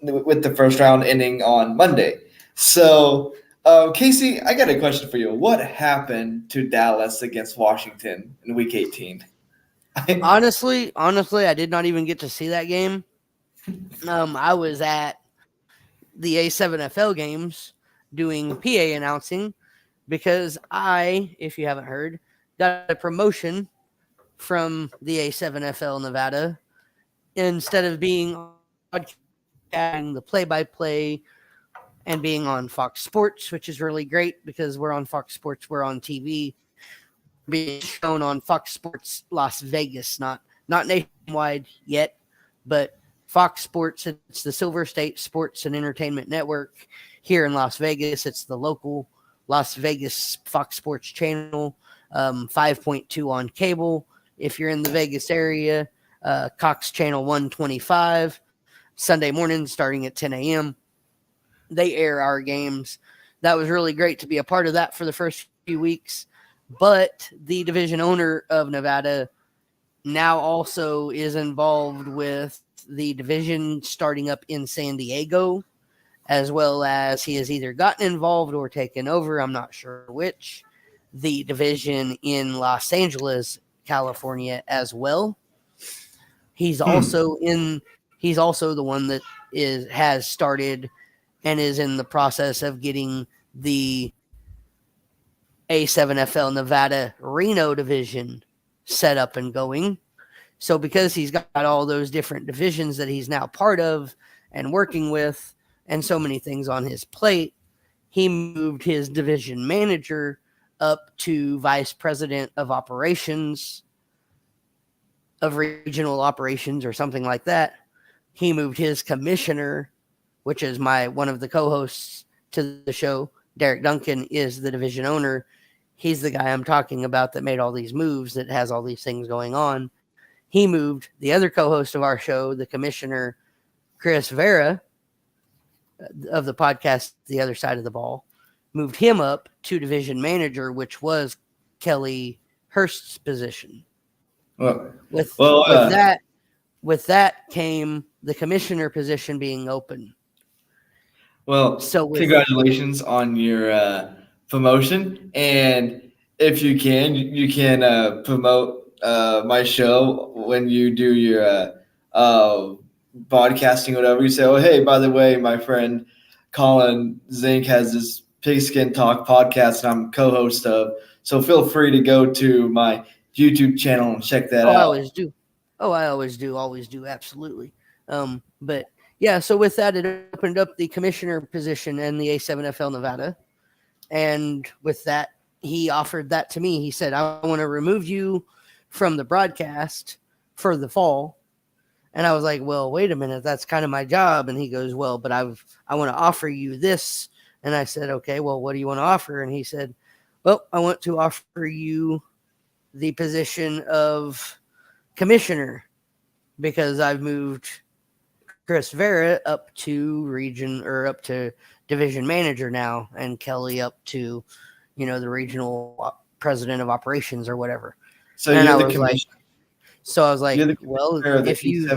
[SPEAKER 1] with the first round ending on Monday. So, Casey, I got a question for you. What happened to Dallas against Washington in Week 18?
[SPEAKER 2] Honestly, I did not even get to see that game. I was at the A7FL games doing PA announcing because I, if you haven't heard, got a promotion from the A7FL Nevada. Instead of being podcasting the play-by-play and being on Fox Sports, which is really great because we're on Fox Sports, we're on TV, being shown on Fox Sports Las Vegas, not nationwide yet, but Fox Sports. It's the Silver State Sports and Entertainment Network here in Las Vegas. It's the local Las Vegas Fox Sports channel, 5.2 on cable. If you're in the Vegas area, Cox Channel 125, Sunday morning starting at 10 a.m. They air our games. That was really great to be a part of that for the first few weeks. But the division owner of Nevada now also is involved with the division starting up in San Diego, as well as he has either gotten involved or taken over, I'm not sure which, the division in Los Angeles, California as well. He's also the one that has started and is in the process of getting the A7FL Nevada Reno division set up and going. So because he's got all those different divisions that he's now part of and working with and so many things on his plate, he moved his division manager up to vice president of operations, of regional operations or something like that. He moved his commissioner, which is one of the co-hosts to the show, Derek Duncan, is the division owner. He's the guy I'm talking about that made all these moves, that has all these things going on. He moved the other co-host of our show, the commissioner, Chris Vera, of the podcast The Other Side of the Ball, moved him up to division manager, which was Kelly Hurst's position. With that came the commissioner position being open.
[SPEAKER 1] Well, so congratulations on your promotion, and if you can promote my show when you do your broadcasting or whatever. You say, oh, hey, by the way, my friend Collin Zink has this Pigskin Talk podcast and I'm co-host of, so feel free to go to my YouTube channel and check that out.
[SPEAKER 2] I always do. Absolutely. But yeah, so with that, it opened up the commissioner position in the A7FL Nevada. And with that, he offered that to me. He said, I want to remove you from the broadcast for the fall. And I was like, well, wait a minute, that's kind of my job. And he goes, well, but I want to offer you this. And I said, okay, well, what do you want to offer? And he said, well, I want to offer you the position of commissioner because I've moved Chris Vera up to division manager now, and Kelly up to, the regional president of operations or whatever.
[SPEAKER 1] So and you're the commissioner.
[SPEAKER 2] So I was like, well, if you,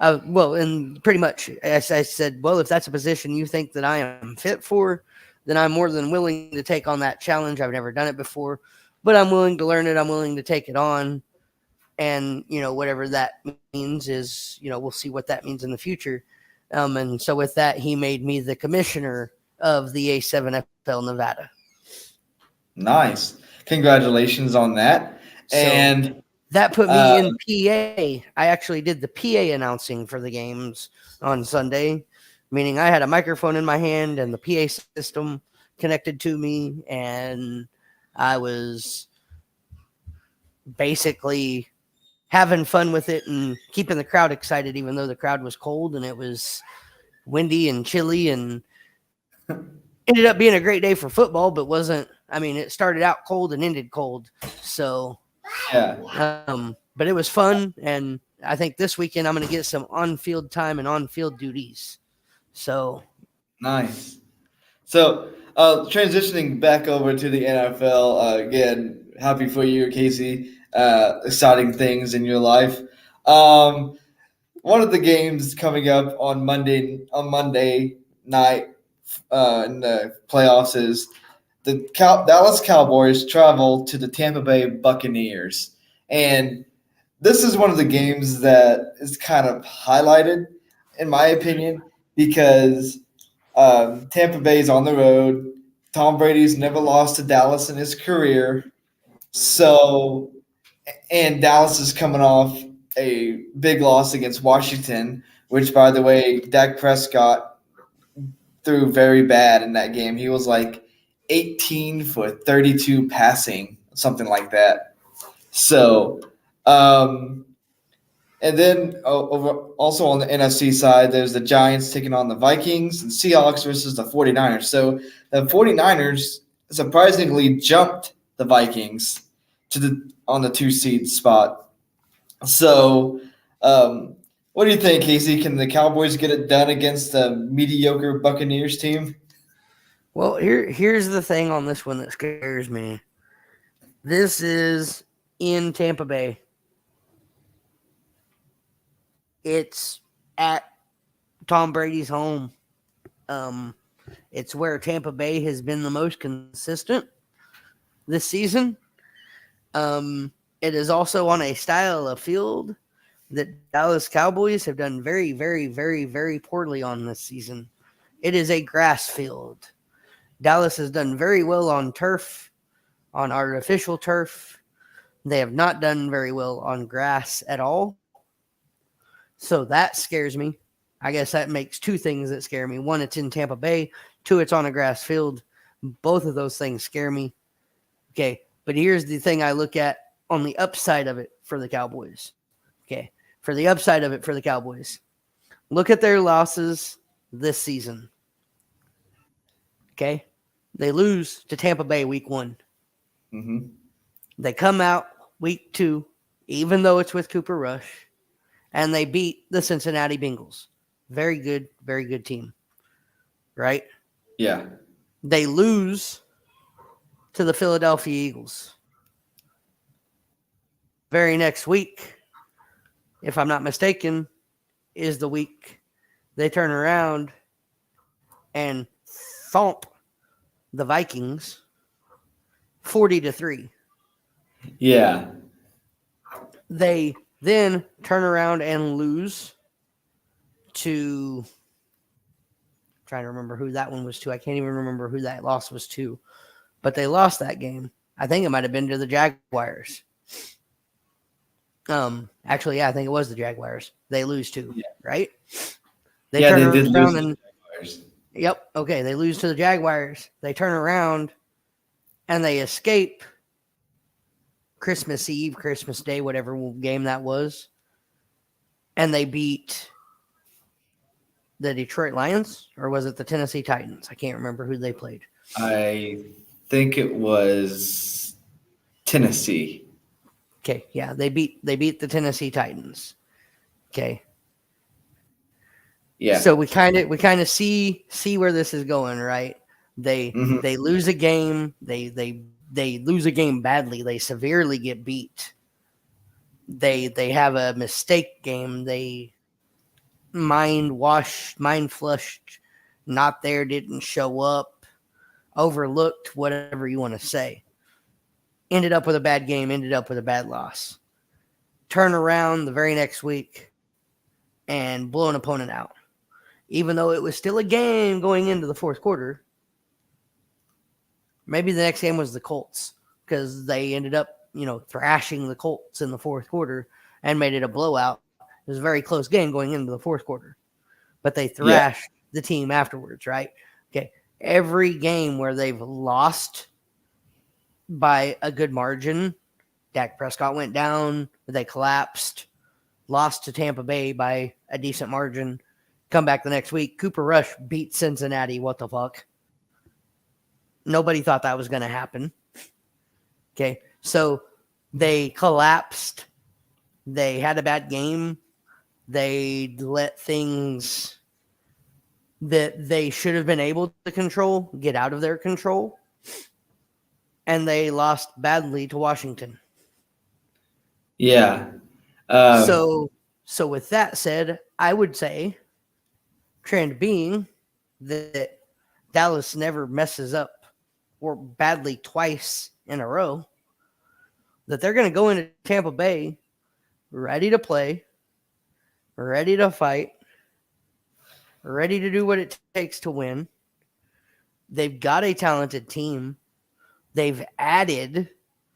[SPEAKER 2] and pretty much I said, well, if that's a position you think that I am fit for, then I'm more than willing to take on that challenge. I've never done it before, but I'm willing to learn it. I'm willing to take it on. And, whatever that means is, we'll see what that means in the future. And so with that, he made me the commissioner of the A7FL Nevada.
[SPEAKER 1] Nice. Congratulations on that. And
[SPEAKER 2] that put me in PA. I actually did the PA announcing for the games on Sunday, meaning I had a microphone in my hand and the PA system connected to me. And I was basically having fun with it and keeping the crowd excited, even though the crowd was cold and it was windy and chilly, and ended up being a great day for football, but it started out cold and ended cold. So,
[SPEAKER 1] yeah.
[SPEAKER 2] But it was fun. And I think this weekend I'm going to get some on-field time and on-field duties. So
[SPEAKER 1] nice. So, transitioning back over to the NFL, again, happy for you, Casey. Exciting things in your life. One of the games coming up on Monday night in the playoffs is the Dallas Cowboys travel to the Tampa Bay Buccaneers. And this is one of the games that is kind of highlighted, in my opinion, because Tampa Bay is on the road. Tom Brady's never lost to Dallas in his career. So, and Dallas is coming off a big loss against Washington, which, by the way, Dak Prescott threw very bad in that game. He was like 18 for 32 passing, something like that. So, and then also on the NFC side, there's the Giants taking on the Vikings and Seahawks versus the 49ers. So the 49ers surprisingly jumped the Vikings on the 2 seed spot. So, what do you think, Casey? Can the Cowboys get it done against the mediocre Buccaneers team?
[SPEAKER 2] Well, here's the thing on this one that scares me. This is in Tampa Bay. It's at Tom Brady's home. It's where Tampa Bay has been the most consistent this season. It is also on a style of field that Dallas Cowboys have done very, very, very, very poorly on this season. It is a grass field. Dallas has done very well on turf, on artificial turf. They have not done very well on grass at all. So that scares me. I guess that makes 2 things that scare me. 1, it's in Tampa Bay. 2, it's on a grass field. Both of those things scare me. Okay, but here's the thing I look at on the upside of it for the Cowboys. Okay, for the upside of it for the Cowboys. Look at their losses this season. Okay, they lose to Tampa Bay week 1.
[SPEAKER 1] Mm-hmm.
[SPEAKER 2] They come out week 2, even though it's with Cooper Rush, and they beat the Cincinnati Bengals. Very good team. Right?
[SPEAKER 1] Yeah.
[SPEAKER 2] They lose to the Philadelphia Eagles. Very next week, if I'm not mistaken, is the week they turn around and thump the Vikings 40-3.
[SPEAKER 1] Yeah.
[SPEAKER 2] They then turn around and lose to, I'm trying to remember who that one was to. I can't even remember who that loss was to. But they lost that game. I think it might have been to the Jaguars. Actually, yeah, I think it was the Jaguars. They lose to, right? They
[SPEAKER 1] did
[SPEAKER 2] around
[SPEAKER 1] lose to
[SPEAKER 2] and
[SPEAKER 1] the Jaguars.
[SPEAKER 2] Yep. Okay, they lose to the Jaguars. They turn around and they escape Christmas Eve, Christmas Day, whatever game that was, and they beat the Detroit Lions, or was it the Tennessee Titans? I can't remember who they played.
[SPEAKER 1] I think it was Tennessee.
[SPEAKER 2] Okay, yeah, they beat the Tennessee Titans. Okay.
[SPEAKER 1] Yeah.
[SPEAKER 2] So we kind of see where this is going, right? They lose a game, they lose a game badly. They severely get beat. They have a mistake game. They mind flushed, not there, didn't show up, overlooked, whatever you want to say. Ended up with a bad game, ended up with a bad loss. Turn around the very next week and blow an opponent out. Even though it was still a game going into the fourth quarter. Maybe the next game was the Colts because they ended up, thrashing the Colts in the fourth quarter and made it a blowout. It was a very close game going into the fourth quarter. But they thrashed the team afterwards, right? Okay. Every game where they've lost by a good margin, Dak Prescott went down, they collapsed, lost to Tampa Bay by a decent margin, come back the next week, Cooper Rush beat Cincinnati. What the fuck? Nobody thought that was going to happen. Okay, so they collapsed. They had a bad game. They let things that they should have been able to control get out of their control. And they lost badly to Washington.
[SPEAKER 1] Yeah.
[SPEAKER 2] So with that said, I would say, trend being that Dallas never messes up or badly twice in a row, that they're going to go into Tampa Bay ready to play, ready to fight, ready to do what it takes to win. They've got a talented team. They've added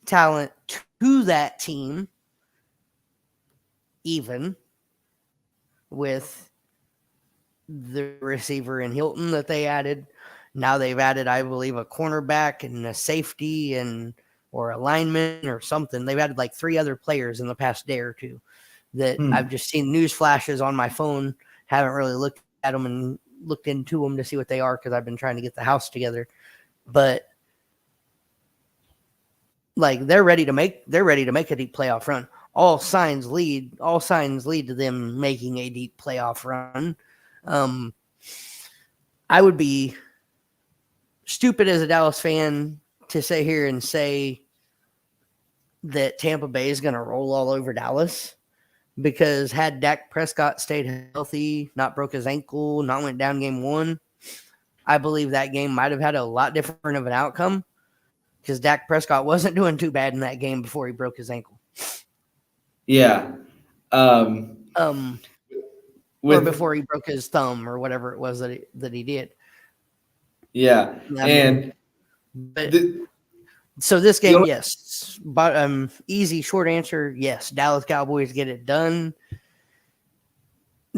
[SPEAKER 2] talent to that team, even with the receiver in Hilton that they added. Now they've added, I believe, a cornerback and a safety or a lineman or something. They've added like 3 other players in the past day or two that I've just seen news flashes on my phone. Haven't really looked at them and looked into them to see what they are because I've been trying to get the house together. But like they're ready to make a deep playoff run. All signs lead to them making a deep playoff run. I would be stupid as a Dallas fan to sit here and say that Tampa Bay is going to roll all over Dallas, because had Dak Prescott stayed healthy, not broke his ankle, not went down game 1, I believe that game might have had a lot different of an outcome, because Dak Prescott wasn't doing too bad in that game before he broke his ankle.
[SPEAKER 1] Yeah.
[SPEAKER 2] Or before he broke his thumb or whatever it was that he did.
[SPEAKER 1] Yeah.
[SPEAKER 2] So this game, yes. But easy, short answer, yes. Dallas Cowboys get it done.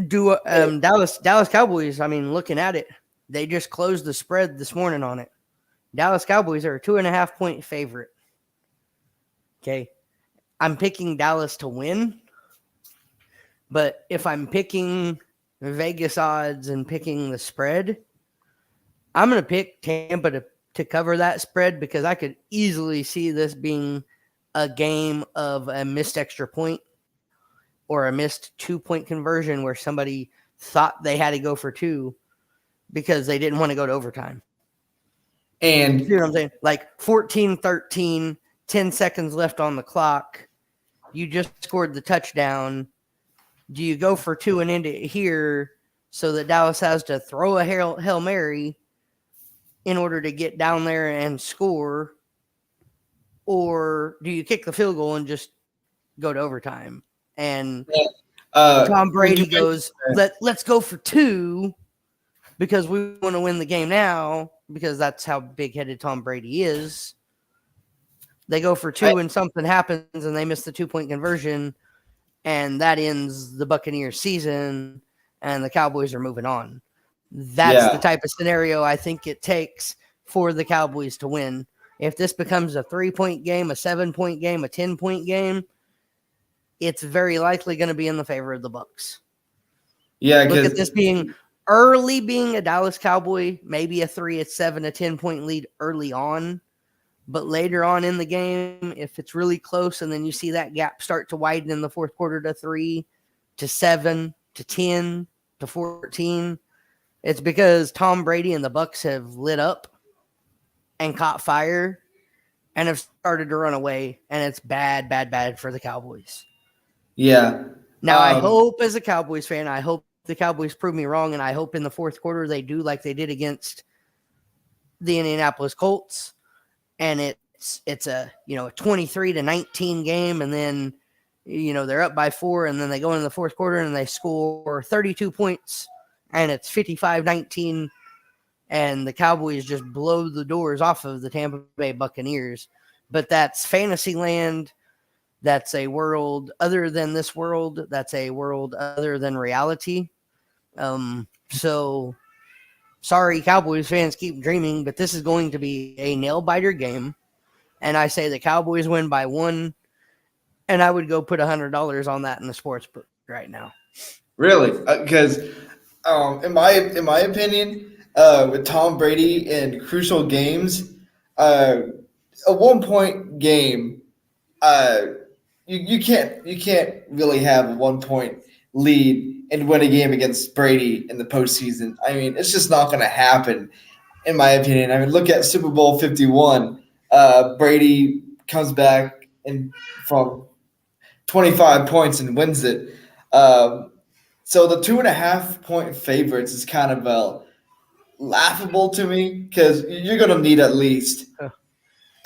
[SPEAKER 2] Dallas Cowboys, I mean, looking at it, they just closed the spread this morning on it. Dallas Cowboys are a 2.5-point favorite. Okay. I'm picking Dallas to win. But if I'm picking Vegas odds and picking the spread, I'm going to pick Tampa to cover that spread, because I could easily see this being a game of a missed extra point or a missed 2-point conversion where somebody thought they had to go for 2 because they didn't want to go to overtime.
[SPEAKER 1] And
[SPEAKER 2] you know what I'm saying? Like 14-13, 10 seconds left on the clock. You just scored the touchdown. Do you go for 2 and end it here so that Dallas has to throw a Hail Mary in order to get down there and score? Or do you kick the field goal and just go to overtime? And Tom Brady goes, let's go for 2 because we want to win the game now, because that's how big-headed Tom Brady is. They go for 2 and something happens and they miss the 2-point conversion, and that ends the Buccaneers season and the Cowboys are moving on. That's the type of scenario I think it takes for the Cowboys to win. If this becomes a 3-point game, a 7-point game, a 10-point game, it's very likely going to be in the favor of the Bucs.
[SPEAKER 1] Yeah,
[SPEAKER 2] look at this being a Dallas Cowboy, maybe a 3, a 7, a 10-point lead early on. But later on in the game, if it's really close and then you see that gap start to widen in the fourth quarter to 3, to 7, to 10, to 14, it's because Tom Brady and the Bucs have lit up and caught fire and have started to run away, and it's bad for the Cowboys.
[SPEAKER 1] Yeah.
[SPEAKER 2] Now, I hope, as a Cowboys fan, I hope the Cowboys prove me wrong, and I hope in the fourth quarter they do like they did against the Indianapolis Colts, and it's a 23-19 game, and then they're up by 4, and then they go into the fourth quarter and they score 32 points, and it's 55-19, and the Cowboys just blow the doors off of the Tampa Bay Buccaneers. But that's fantasy land. That's a world other than this world. That's a world other than reality. So sorry, Cowboys fans, keep dreaming, but this is going to be a nail-biter game. And I say the Cowboys win by 1, and I would go put $100 on that in the sports book right now.
[SPEAKER 1] Really? Because in my opinion, with Tom Brady in crucial games, a 1-point game, you can't really have a 1-point lead and win a game against Brady in the postseason. I mean, it's just not going to happen, in my opinion. I mean, look at Super Bowl 51. Brady comes back from 25 points and wins it. So the 2.5-point favorites is kind of laughable to me, because you're going to need at least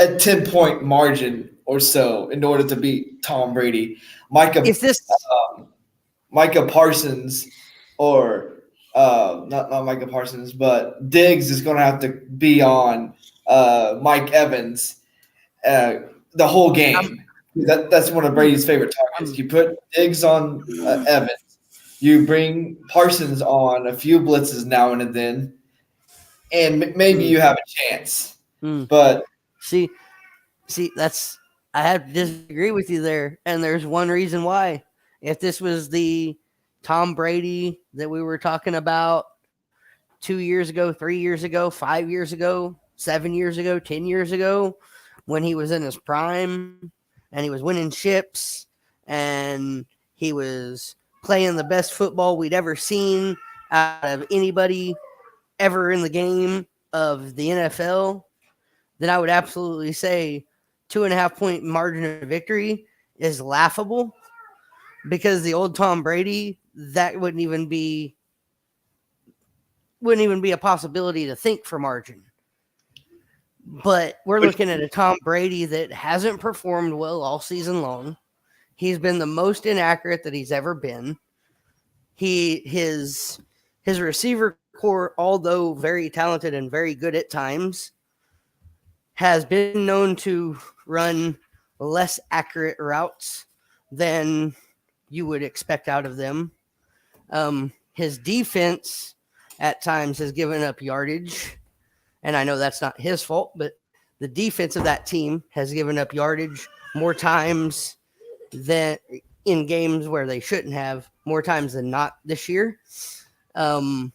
[SPEAKER 1] a 10-point margin or so in order to beat Tom Brady. Micah Parsons, or not Micah Parsons, but Diggs is going to have to be on Mike Evans the whole game. That's one of Brady's favorite targets. You put Diggs on Evans. You bring Parsons on a few blitzes now and then, and maybe you have a chance. But
[SPEAKER 2] see, that's I have to disagree with you there, and there's one reason why. If this was the Tom Brady that we were talking about 2 years ago, 3 years ago, 5 years ago, 7 years ago, 10 years ago, when he was in his prime and he was winning ships and he was playing the best football we'd ever seen out of anybody ever in the game of the NFL, then I would absolutely say 2.5 point margin of victory is laughable, because the old Tom Brady, that wouldn't even be a possibility to think for margin. But we're looking at a Tom Brady that hasn't performed well all season long. He's been the most inaccurate that he's ever been. His receiver core, although very talented and very good at times, has been known to run less accurate routes than you would expect out of them. His defense at times has given up yardage, and I know that's not his fault, but the defense of that team has given up yardage more times than in games where they shouldn't have, more times than not this year. And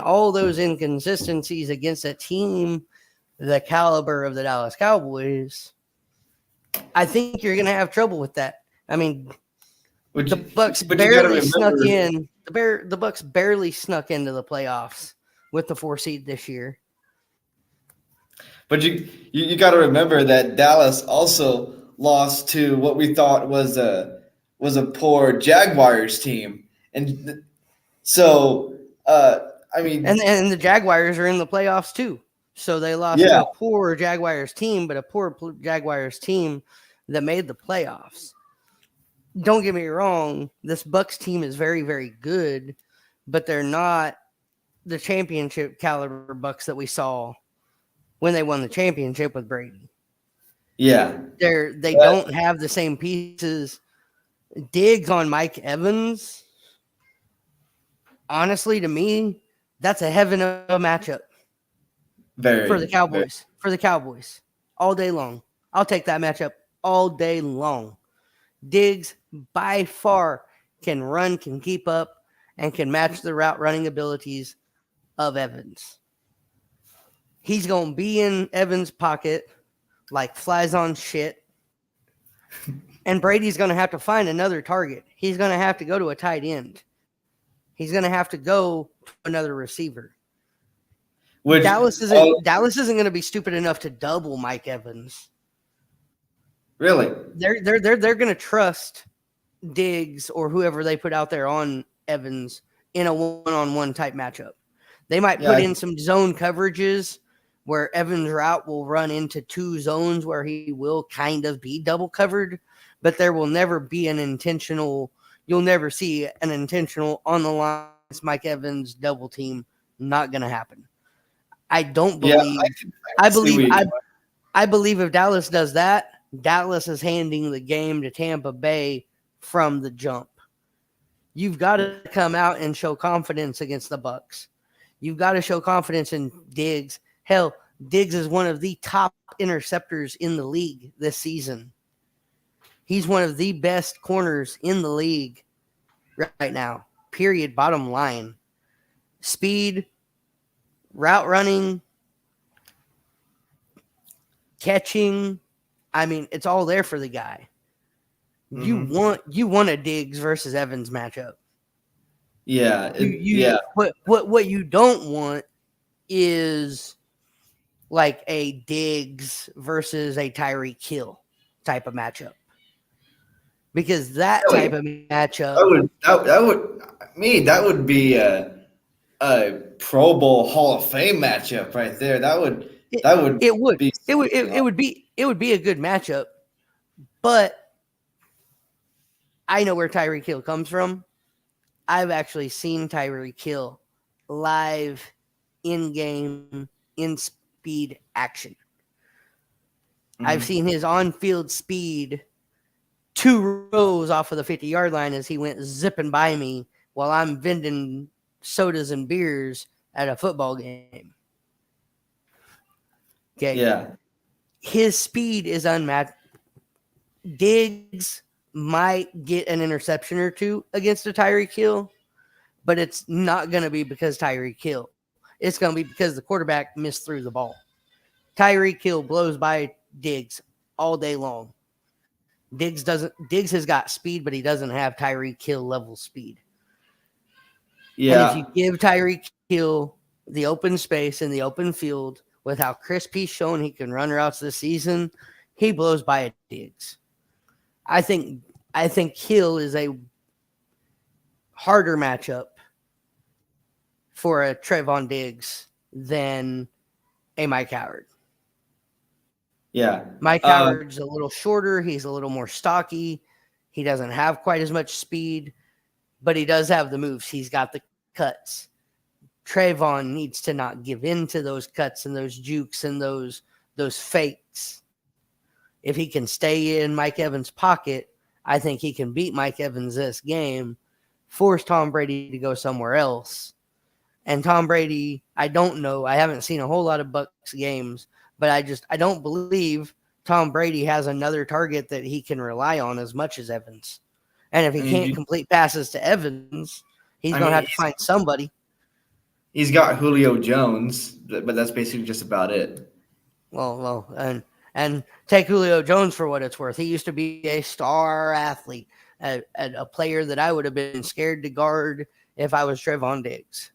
[SPEAKER 2] all those inconsistencies against a team the caliber of the Dallas Cowboys, I think you're going to have trouble with that. I mean, the Bucks barely snuck in. The Bucks barely snuck into the playoffs with the 4 seed this year.
[SPEAKER 1] But you got to remember that Dallas also lost to what we thought was a poor Jaguars team, and so I mean,
[SPEAKER 2] and the Jaguars are in the playoffs too. So they lost to a poor Jaguars team, but a poor Jaguars team that made the playoffs. Don't get me wrong, this Bucks team is very, very good, but they're not the championship caliber Bucks that we saw when they won the championship with Brady.
[SPEAKER 1] Yeah.
[SPEAKER 2] They don't have the same pieces. Diggs on Mike Evans, honestly, to me, that's a heaven of a matchup. For the Cowboys, all day long. I'll take that matchup all day long. Diggs, by far, can run, can keep up, and can match the route running abilities of Evans. He's going to be in Evans' pocket like flies on shit. And Brady's going to have to find another target. He's going to have to go to a tight end. He's going to have to go to another receiver. Dallas isn't going to be stupid enough to double Mike Evans.
[SPEAKER 1] Really?
[SPEAKER 2] They're going to trust Diggs or whoever they put out there on Evans in a one-on-one type matchup. They might put in some zone coverages where Evans' route will run into 2 zones where he will kind of be double covered, but there will never be an intentional. You'll never see an intentional on the line Mike Evans double team. Not going to happen. I don't believe. I believe if Dallas does that, Dallas is handing the game to Tampa Bay from the jump. You've got to come out and show confidence against the Bucks. You've got to show confidence in Diggs. Hell, Diggs is one of the top interceptors in the league this season. He's one of the best corners in the league right now. Period. Bottom line. Speed, route running, catching. I mean, it's all there for the guy. Mm-hmm. You want a Diggs versus Evans matchup.
[SPEAKER 1] Yeah.
[SPEAKER 2] What you don't want is like a Diggs versus a Tyreek Hill type of matchup. Because that type of matchup
[SPEAKER 1] that would be a Pro Bowl Hall of Fame matchup right there. It would be
[SPEAKER 2] a good matchup, but I know where Tyreek Hill comes from. I've actually seen Tyreek Hill live in game in speed action. Mm-hmm. I've seen his on-field speed 2 rows off of the 50-yard line as he went zipping by me while I'm vending sodas and beers at a football game. Okay.
[SPEAKER 1] Yeah.
[SPEAKER 2] His speed is unmatched. Diggs might get an interception or two against a Tyreek Hill, but it's not going to be because Tyreek Hill. It's going to be because the quarterback misthrew the ball. Tyreek Hill blows by Diggs all day long. Diggs has got speed, but he doesn't have Tyreek Hill level speed. And if you
[SPEAKER 1] Yeah.
[SPEAKER 2] give Tyreek Hill the open space and the open field with how crisp he's shown he can run routes this season, he blows by a Diggs. I think Hill is a harder matchup for a Trayvon Diggs than a Mike Howard.
[SPEAKER 1] Yeah.
[SPEAKER 2] Mike Howard's a little shorter. He's a little more stocky. He doesn't have quite as much speed, but he does have the moves. He's got the cuts. Trayvon needs to not give in to those cuts and those jukes and those fakes. If he can stay in Mike Evans' pocket, I think he can beat Mike Evans this game, force Tom Brady to go somewhere else. And Tom Brady, I don't know. I haven't seen a whole lot of Bucs games, but I don't believe Tom Brady has another target that he can rely on as much as Evans. And if he can't complete passes to Evans, he's going to have to find somebody.
[SPEAKER 1] He's got Julio Jones, but that's basically just about it.
[SPEAKER 2] Well, and take Julio Jones for what it's worth. He used to be a star athlete, a player that I would have been scared to guard if I was Trayvon Diggs.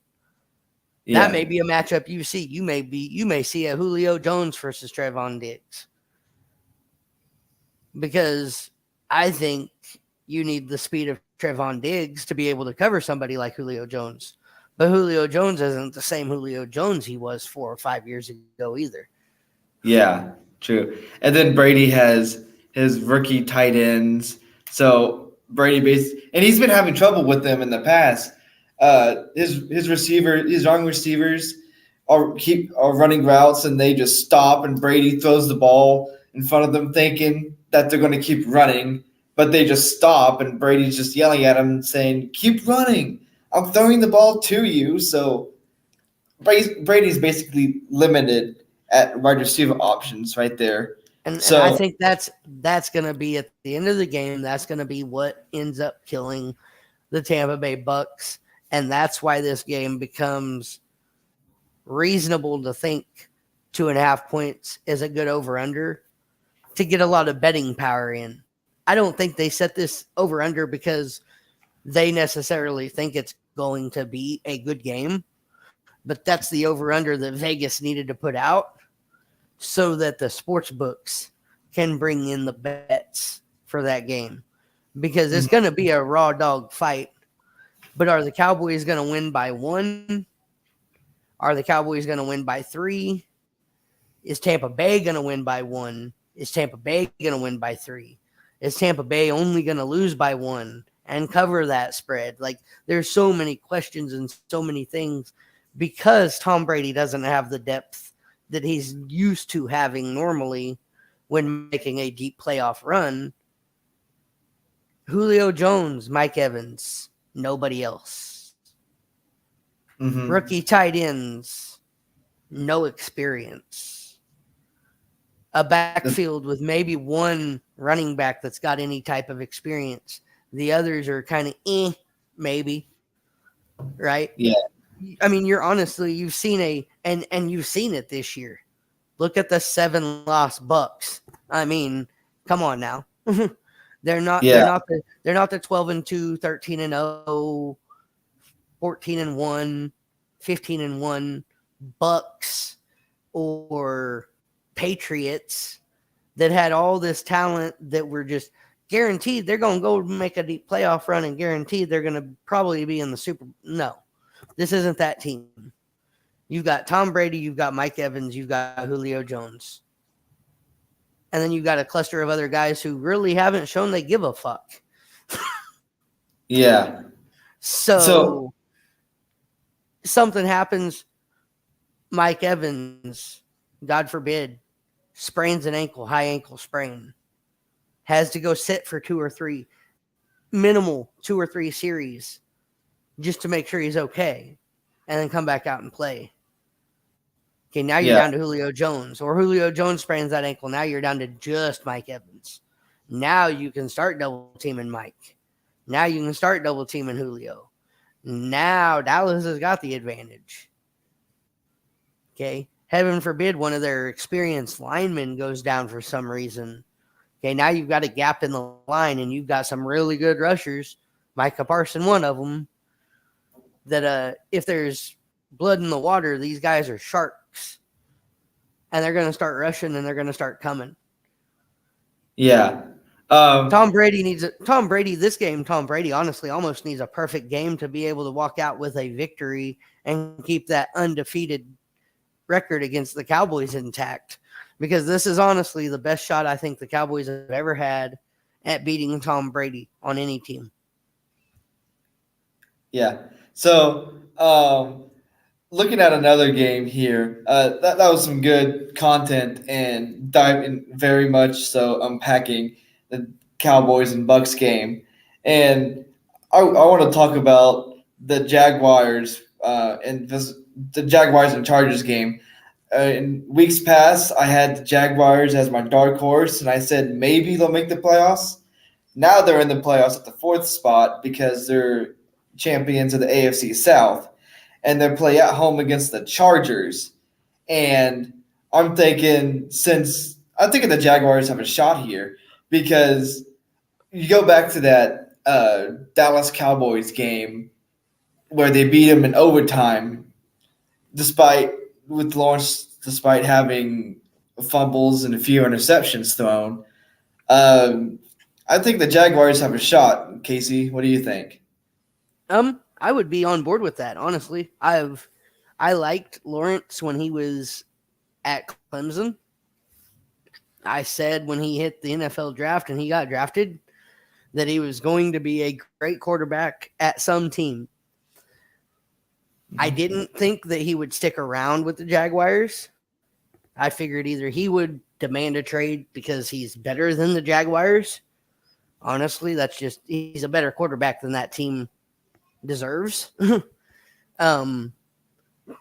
[SPEAKER 1] Yeah.
[SPEAKER 2] That may be a matchup you see. You may see a Julio Jones versus Trayvon Diggs. Because I think you need the speed of Trayvon Diggs to be able to cover somebody like Julio Jones. But Julio Jones isn't the same Julio Jones he was 4 or 5 years ago either.
[SPEAKER 1] Yeah, true. And then Brady has his rookie tight ends. So and he's been having trouble with them in the past. His young receivers are running routes and they just stop and Brady throws the ball in front of them thinking that they're going to keep running, but they just stop and Brady's just yelling at him saying, "Keep running. I'm throwing the ball to you." So Brady's basically limited at wide receiver options right there.
[SPEAKER 2] And
[SPEAKER 1] So
[SPEAKER 2] I think that's going to be at the end of the game. That's going to be what ends up killing the Tampa Bay Bucs. And that's why this game becomes reasonable to think 2.5 points is a good over-under to get a lot of betting power in. I don't think they set this over-under because they necessarily think it's going to be a good game, but that's the over-under that Vegas needed to put out so that the sports books can bring in the bets for that game, because it's going to be a raw dog fight. But are the Cowboys going to win by 1? Are the Cowboys going to win by 3? Is Tampa Bay going to win by 1? Is Tampa Bay going to win by 3? Is Tampa Bay only going to lose by 1 and cover that spread? Like, there's so many questions and so many things because Tom Brady doesn't have the depth that he's used to having normally when making a deep playoff run. Julio Jones, Mike Evans, nobody else. Rookie tight ends, no experience. A backfield with maybe one running back that's got any type of experience. The others are kind of maybe. Right?
[SPEAKER 1] Yeah.
[SPEAKER 2] I mean, you've seen you've seen it this year. Look at the 7-loss Bucs. I mean, come on now. They're not the 12-2, 13-0, 14-1, 15-1 Bucs or Patriots that had all this talent that were just guaranteed they're going to go make a deep playoff run and guaranteed they're going to probably be in the Super. No, this isn't that team. You've got Tom Brady, you've got Mike Evans, you've got Julio Jones. And then you've got a cluster of other guys who really haven't shown they give a fuck.
[SPEAKER 1] Yeah.
[SPEAKER 2] So something happens. Mike Evans, God forbid, sprains an ankle, high ankle sprain. Has to go sit for 2 or 3, minimal 2 or 3 series just to make sure he's okay. And then come back out and play. Okay, now you're
[SPEAKER 1] Yeah.
[SPEAKER 2] down to Julio Jones, or Julio Jones sprains that ankle. Now you're down to just Mike Evans. Now you can start double teaming Mike. Now you can start double teaming Julio. Now Dallas has got the advantage. Okay, heaven forbid one of their experienced linemen goes down for some reason. Okay, now you've got a gap in the line, and you've got some really good rushers. Micah Parson, one of them. That if there's blood in the water, these guys are sharks, and they're going to start rushing, and they're going to start coming.
[SPEAKER 1] Yeah.
[SPEAKER 2] Tom Brady this game. Tom Brady honestly almost needs a perfect game to be able to walk out with a victory and keep that undefeated record against the Cowboys intact, because this is honestly the best shot I think the Cowboys have ever had at beating Tom Brady on any team.
[SPEAKER 1] Yeah. So, looking at another game here, that was some good content and diving very much so unpacking the Cowboys and Bucks game. And I want to talk about the Jaguars and the Jaguars and Chargers game. In weeks past, I had the Jaguars as my dark horse, and I said maybe they'll make the playoffs. Now they're in the playoffs at the fourth spot because they're champions of the AFC South, and they play at home against the Chargers. And I'm thinking the Jaguars have a shot here, because you go back to that Dallas Cowboys game where they beat them in overtime, despite having fumbles and a few interceptions thrown. I think the Jaguars have a shot. Casey, what do you think?
[SPEAKER 2] I would be on board with that, honestly. I liked Lawrence when he was at Clemson. I said when he hit the NFL draft and he got drafted that he was going to be a great quarterback at some team. I didn't think that he would stick around with the Jaguars. I figured either he would demand a trade because he's better than the Jaguars. Honestly, he's a better quarterback than that team deserves.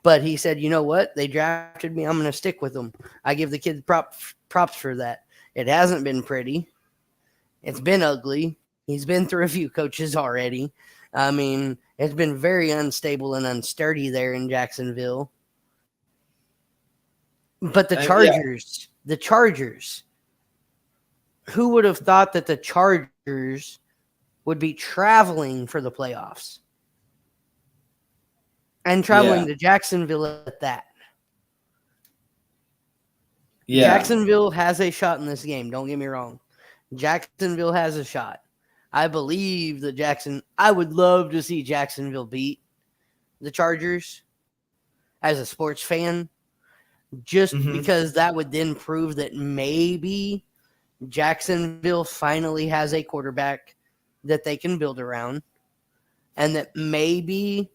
[SPEAKER 2] But he said, you know what? They drafted me. I'm going to stick with them. I give the kid props for that. It hasn't been pretty. It's been ugly. He's been through a few coaches already. I mean, it's been very unstable and unsturdy there in Jacksonville. But the Chargers, who would have thought that the Chargers would be traveling for the playoffs? And traveling to Jacksonville at that. Yeah. Jacksonville has a shot in this game. Don't get me wrong. Jacksonville has a shot. I believe that I would love to see Jacksonville beat the Chargers as a sports fan, just because that would then prove that maybe Jacksonville finally has a quarterback that they can build around, and that maybe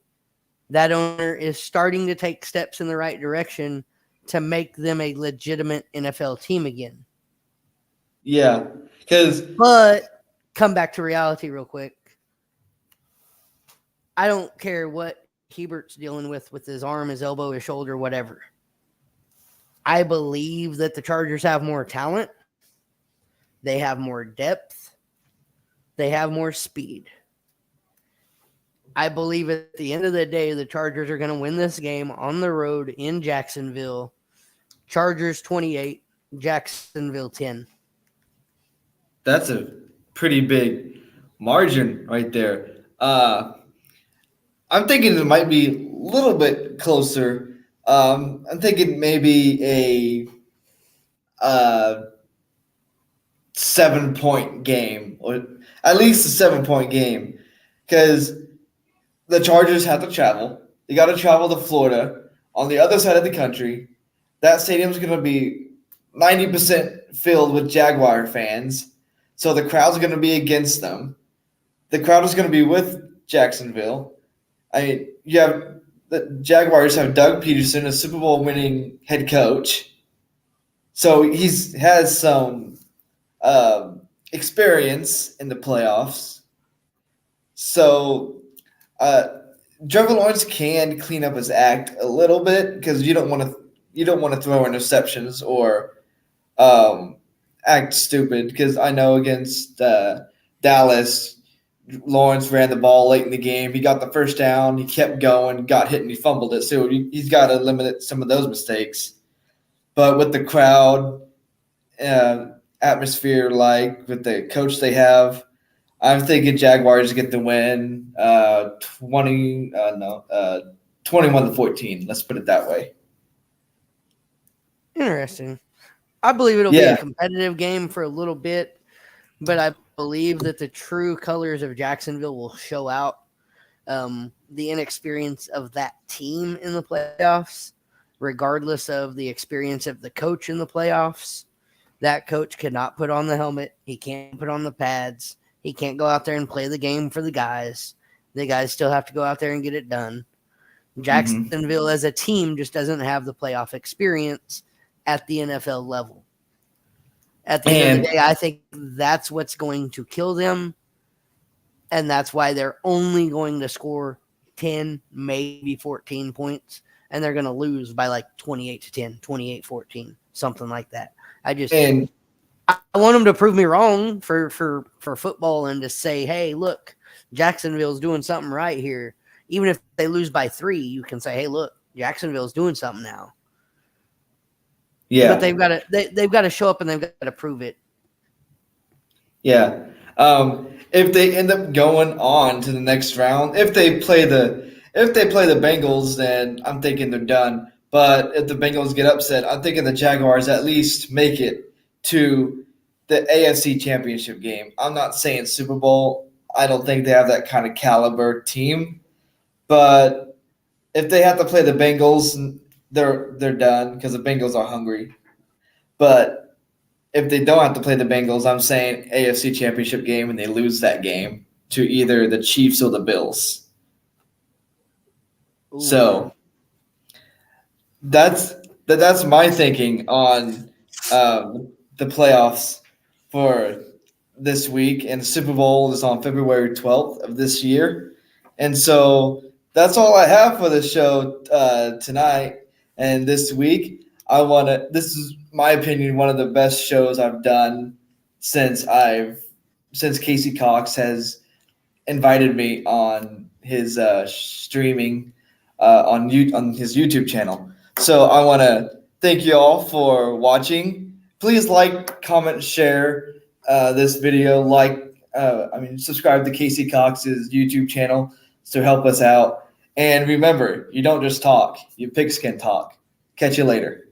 [SPEAKER 2] that owner is starting to take steps in the right direction to make them a legitimate NFL team again.
[SPEAKER 1] Yeah,
[SPEAKER 2] but come back to reality real quick. I don't care what Hebert's dealing with his arm, his elbow, his shoulder, whatever. I believe that the Chargers have more talent. They have more depth. They have more speed. I believe at the end of the day, the Chargers are going to win this game on the road in Jacksonville. Chargers 28, Jacksonville 10.
[SPEAKER 1] That's a pretty big margin right there. I'm thinking it might be a little bit closer. I'm thinking maybe a 7-point game, or at least a 7-point game, because the Chargers have to travel. They got to travel to Florida on the other side of the country. That stadium's going to be 90% filled with Jaguar fans, so the crowd's going to be against them. The crowd is going to be with Jacksonville. I mean, the Jaguars have Doug Peterson, a Super Bowl winning head coach. So he has some experience in the playoffs. So Trevor Lawrence can clean up his act a little bit, because you don't want you don't want to throw interceptions or act stupid, because I know against Dallas, Lawrence ran the ball late in the game. He got the first down. He kept going, got hit, and he fumbled it. So he's got to limit some of those mistakes. But with the crowd, atmosphere, like with the coach they have, I'm thinking Jaguars get the win. 21-14. Let's put it that way.
[SPEAKER 2] Interesting. I believe it'll be a competitive game for a little bit, but I believe that the true colors of Jacksonville will show out. The inexperience of that team in the playoffs, regardless of the experience of the coach in the playoffs. That coach cannot put on the helmet. He can't put on the pads. He can't go out there and play the game for the guys. The guys still have to go out there and get it done. Jacksonville as a team just doesn't have the playoff experience at the NFL level. At the end of the day, I think that's what's going to kill them. And that's why they're only going to score 10, maybe 14 points. And they're going to lose by like 28-10, 28-14, something like that. I want them to prove me wrong for football and to say, hey, look, Jacksonville's doing something right here. Even if they lose by 3, you can say, hey, look, Jacksonville's doing something now.
[SPEAKER 1] Yeah.
[SPEAKER 2] But they've got to show up and they've got to prove it.
[SPEAKER 1] Yeah. If they end up going on to the next round, if they play the Bengals, then I'm thinking they're done. But if the Bengals get upset, I'm thinking the Jaguars at least make it to the AFC Championship game. I'm not saying Super Bowl. I don't think they have that kind of caliber team. But if they have to play the Bengals, they're done, because the Bengals are hungry. But if they don't have to play the Bengals, I'm saying AFC Championship game, and they lose that game to either the Chiefs or the Bills. Ooh. So that's my thinking on the playoffs for this week. And the Super Bowl is on February 12th of this year. And so that's all I have for the show tonight and this week. This is my opinion, one of the best shows I've done since Casey Cox has invited me on his streaming on his YouTube channel. So I want to thank you all for watching. Please like, comment, share this video. Subscribe to Casey Cox's YouTube channel to help us out. And remember, you don't just talk, you pigskin talk. Catch you later.